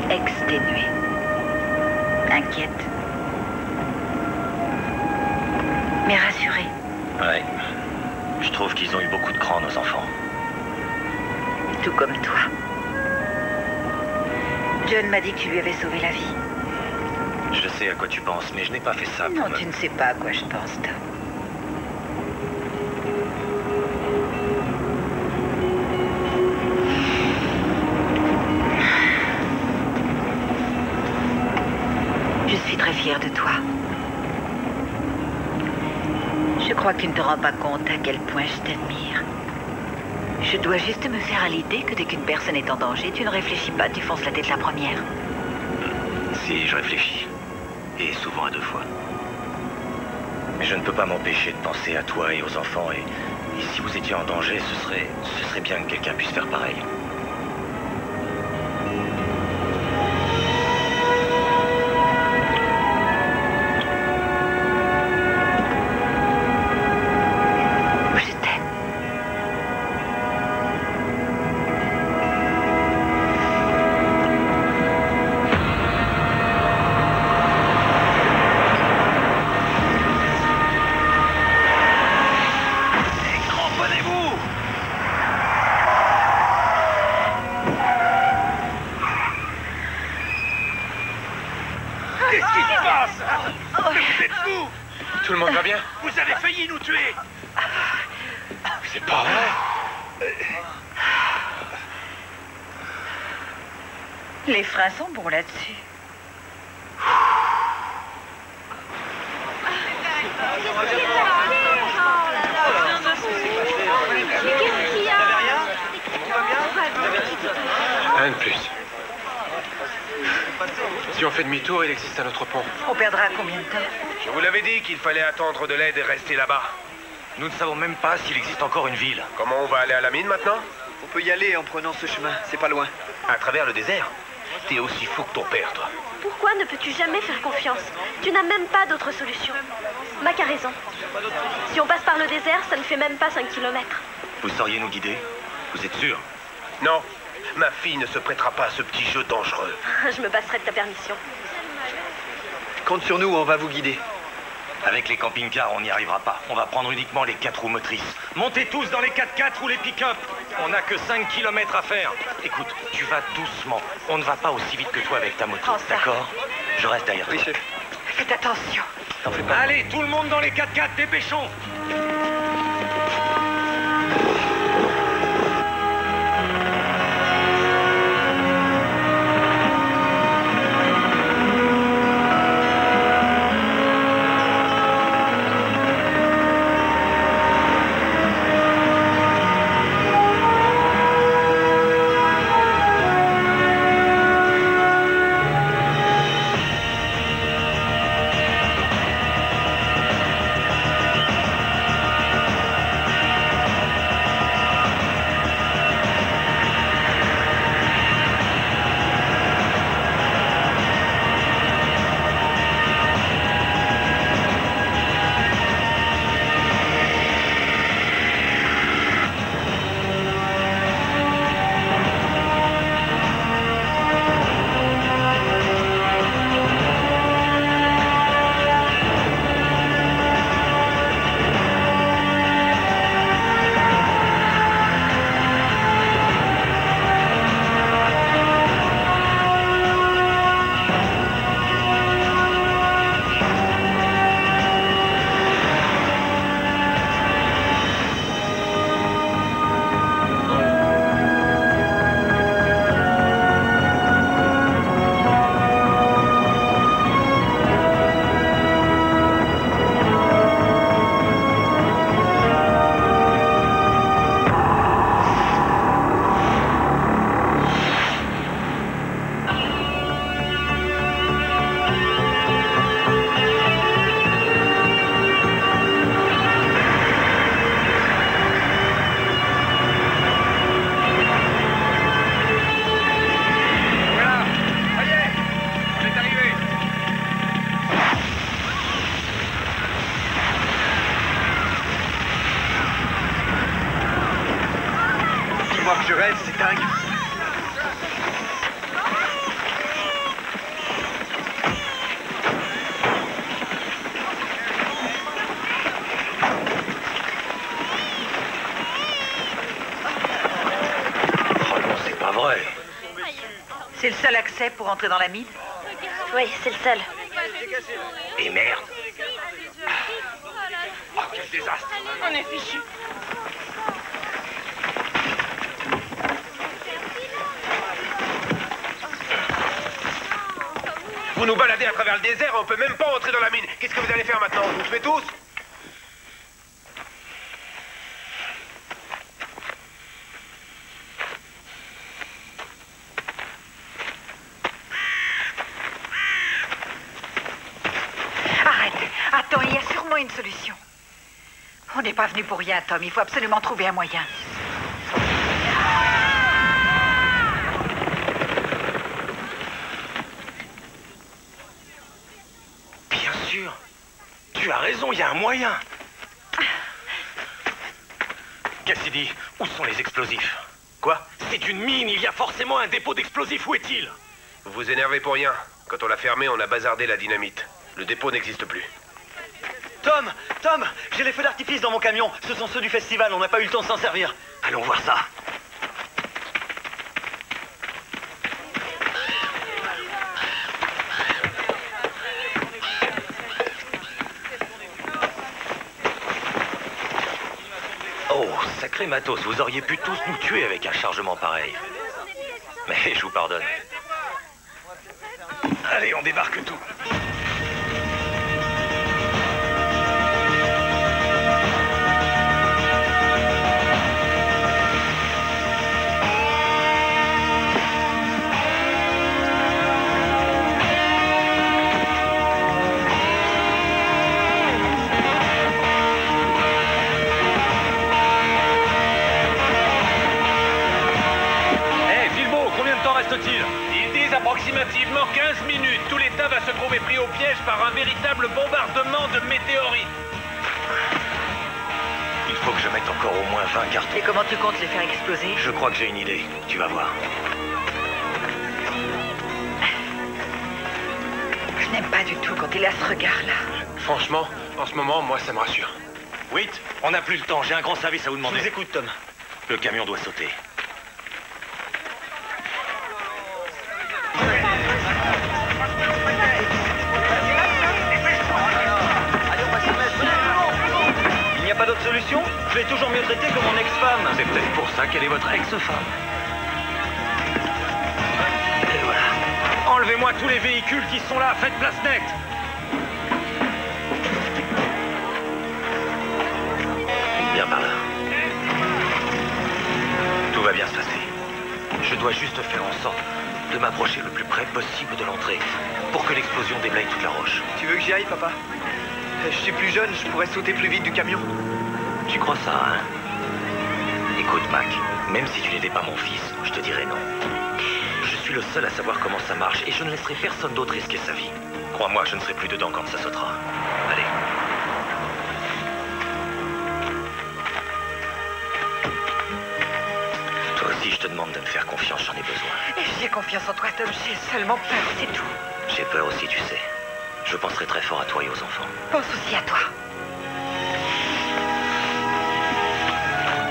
Exténuée. Inquiète. Mais rassurée. Ouais. Je trouve qu'ils ont eu beaucoup de cran, nos enfants. Tout comme toi. John m'a dit que tu lui avais sauvé la vie. Je sais à quoi tu penses, mais je n'ai pas fait ça pour Non, me... tu ne sais pas à quoi je pense, Tom. Je suis très fière de toi. Je crois que tu ne te rends pas compte à quel point je t'admire. Je dois juste me faire à l'idée que dès qu'une personne est en danger, tu ne réfléchis pas, tu fonces la tête la première. Si, je réfléchis. Et souvent à 2 fois. Mais je ne peux pas m'empêcher de penser à toi et aux enfants. Et si vous étiez en danger, ce serait bien que quelqu'un puisse faire pareil. Je t'aime. Cramponnez-vous! Qu'est-ce qui se passe? Vous êtes fous! Tout le monde va bien? Vous avez failli nous tuer! C'est pas vrai. Les freins sont bons là-dessus. Qu'est-ce qu'il y a? Rien de plus. Si on fait demi-tour, il existe un autre pont. On perdra combien de temps? Je vous l'avais dit qu'il fallait attendre de l'aide et rester là-bas. Nous ne savons même pas s'il existe encore une ville. Comment on va aller à la mine maintenant? On peut y aller en prenant ce chemin, c'est pas loin. À travers le désert? T'es aussi fou que ton père, toi. Pourquoi ne peux-tu jamais faire confiance? Tu n'as même pas d'autre solution. Mac a raison. Si on passe par le désert, ça ne fait même pas 5 kilomètres. Vous sauriez nous guider? Vous êtes sûr? Non, ma fille ne se prêtera pas à ce petit jeu dangereux. Je me passerai de ta permission. Compte sur nous, on va vous guider. Avec les camping-cars, on n'y arrivera pas. On va prendre uniquement les 4 roues motrices. Montez tous dans les 4x4 ou les pick-up. On n'a que 5 km à faire. Écoute, tu vas doucement. On ne va pas aussi vite que toi avec ta moto, d'accord? Je reste derrière toi. Oui, chef. Faites attention. T'en fais pas. Allez, tout le monde dans les 4x4, dépêchons! croire que je rêve, c'est dingue. Oh non, c'est pas vrai. C'est le seul accès pour entrer dans la mine? Oui, c'est le seul. Et merde. Oh, quel désastre. On est fichu. Vous nous baladez à travers le désert, on peut même pas entrer dans la mine. Qu'est-ce que vous allez faire maintenant? Vous tuez tous? Arrête. Attends, il y a sûrement une solution. On n'est pas venu pour rien, Tom. Il faut absolument trouver un moyen. Bien sûr. Tu as raison, il y a un moyen. Cassidy, où sont les explosifs? Quoi? C'est une mine, il y a forcément un dépôt d'explosifs. Où est-il? Vous vous énervez pour rien. Quand on l'a fermé, on a bazardé la dynamite. Le dépôt n'existe plus. Tom, j'ai les feux d'artifice dans mon camion. Ce sont ceux du festival, on n'a pas eu le temps de s'en servir. Allons voir ça. Oh, sacré matos, vous auriez pu tous nous tuer avec un chargement pareil. Mais je vous pardonne. Allez, on débarque tout. Ils disent approximativement 15 minutes. Tout l'État va se trouver pris au piège par un véritable bombardement de météorites. Il faut que je mette encore au moins 20 cartons. Et comment tu comptes les faire exploser? Je crois que j'ai une idée. Tu vas voir. Je n'aime pas du tout quand il a ce regard-là. Franchement, en ce moment, moi, ça me rassure. Witt, on n'a plus le temps. J'ai un grand service à vous demander. Je vous écoute, Tom. Le camion doit sauter. Il n'y a pas d'autre solution? Je l'ai toujours mieux traité que mon ex-femme. C'est peut-être pour ça qu'elle est votre ex-femme. Et voilà. Enlevez-moi tous les véhicules qui sont là. Faites place nette. Viens par là. Tout va bien se passer. Je dois juste faire en sorte de m'approcher le plus près possible de l'entrée pour que l'explosion déblaye toute la roche. Tu veux que j'y aille, papa? Je suis plus jeune, je pourrais sauter plus vite du camion. Tu crois ça, hein? Écoute, Mac, même si tu n'étais pas mon fils, je te dirais non. Je suis le seul à savoir comment ça marche et je ne laisserai personne d'autre risquer sa vie. Crois-moi, je ne serai plus dedans quand ça sautera. Allez. Toi aussi, je te demande de me faire confiance, j'en ai besoin. J'ai confiance en toi, Tom. J'ai seulement peur, c'est tout. J'ai peur aussi, tu sais. Je penserai très fort à toi et aux enfants. Pense aussi à toi.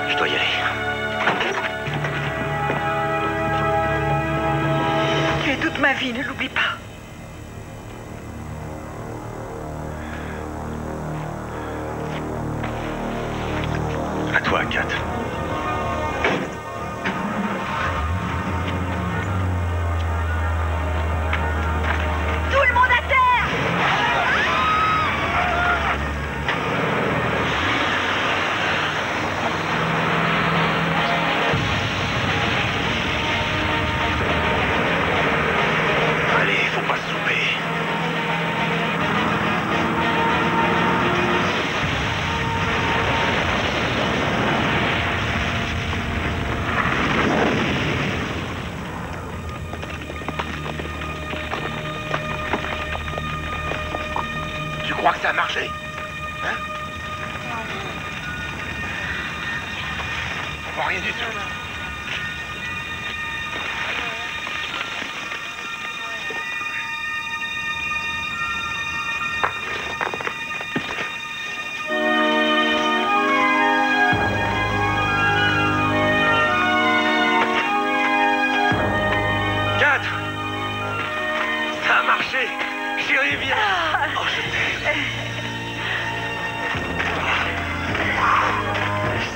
Je dois y aller. Tu es toute ma vie, ne l'oublie pas. À toi, Kat. Tout le monde à terre! Allez, faut pas se louper. Tu crois que ça a marché? Hein? On voit rien du tout.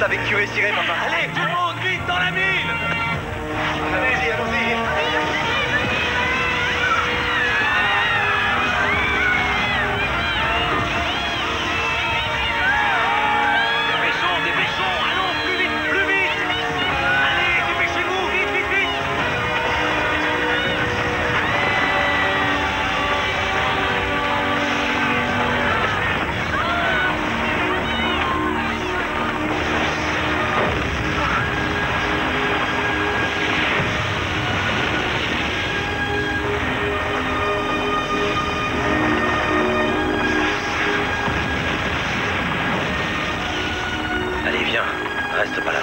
savais que tu réussirais, papa. Allez, tout le monde, vite, dans la mine! Allez-y, allons-y. Dépêchons, allons, plus vite, plus vite! Allez, dépêchez-vous, vite, vite, vite! Allez, viens, reste pas là.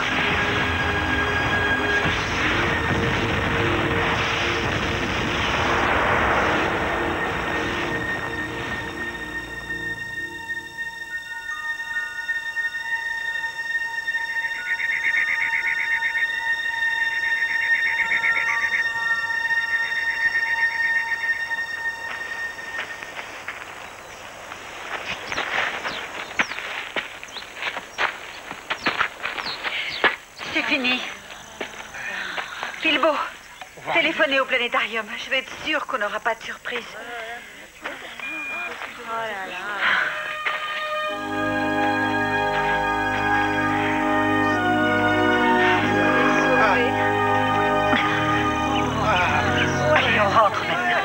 C'est fini. Filbo, téléphonez au planétarium. Je vais être sûre qu'on n'aura pas de surprise. Allez, on rentre maintenant.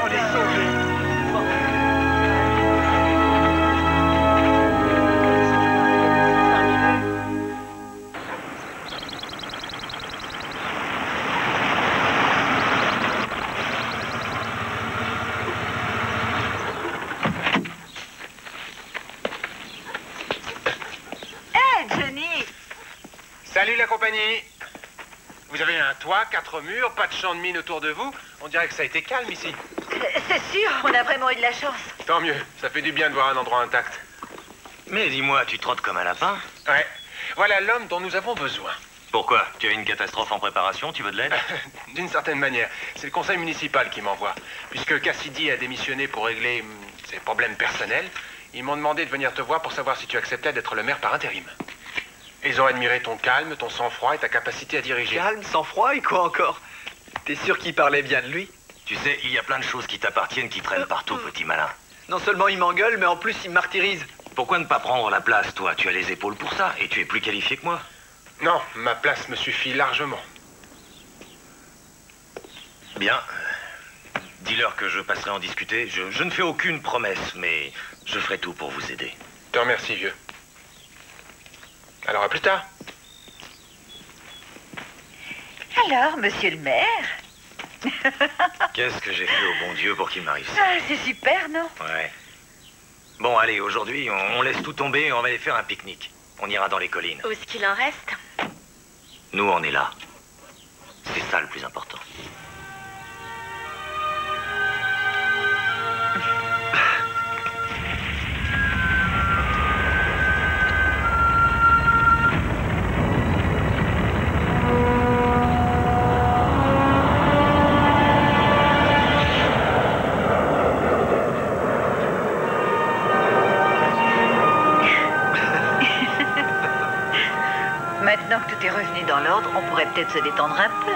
On est sauvés. Salut la compagnie. Vous avez un toit, 4 murs, pas de champ de mine autour de vous. On dirait que ça a été calme ici. C'est sûr, on a vraiment eu de la chance. Tant mieux, ça fait du bien de voir un endroit intact. Mais dis-moi, tu trottes comme un lapin? Ouais, voilà l'homme dont nous avons besoin. Pourquoi? Tu as une catastrophe en préparation? Tu veux de l'aide? D'une certaine manière. C'est le conseil municipal qui m'envoie. Puisque Cassidy a démissionné pour régler ses problèmes personnels, ils m'ont demandé de venir te voir pour savoir si tu acceptais d'être le maire par intérim. Ils ont admiré ton calme, ton sang-froid et ta capacité à diriger. Calme, sang-froid et quoi encore? T'es sûr qu'il parlait bien de lui? Tu sais, il y a plein de choses qui t'appartiennent qui traînent partout, petit malin. Non seulement il m'engueule, mais en plus il me martyrise. Pourquoi ne pas prendre la place, toi? Tu as les épaules pour ça, et tu es plus qualifié que moi. Non, ma place me suffit largement. Bien. Dis-leur que je passerai en discuter. Je ne fais aucune promesse, mais je ferai tout pour vous aider. Je te remercie, vieux. Alors, à plus tard. Alors, monsieur le maire? Qu'est-ce que j'ai fait au bon Dieu pour qu'il m'arrive ça? Ah, c'est super, non? Ouais. Bon, allez, aujourd'hui, on laisse tout tomber et on va aller faire un pique-nique. On ira dans les collines. Où est-ce qu'il en reste? Nous, on est là. C'est ça le plus important. Maintenant que tout est revenu dans l'ordre, on pourrait peut-être se détendre un peu.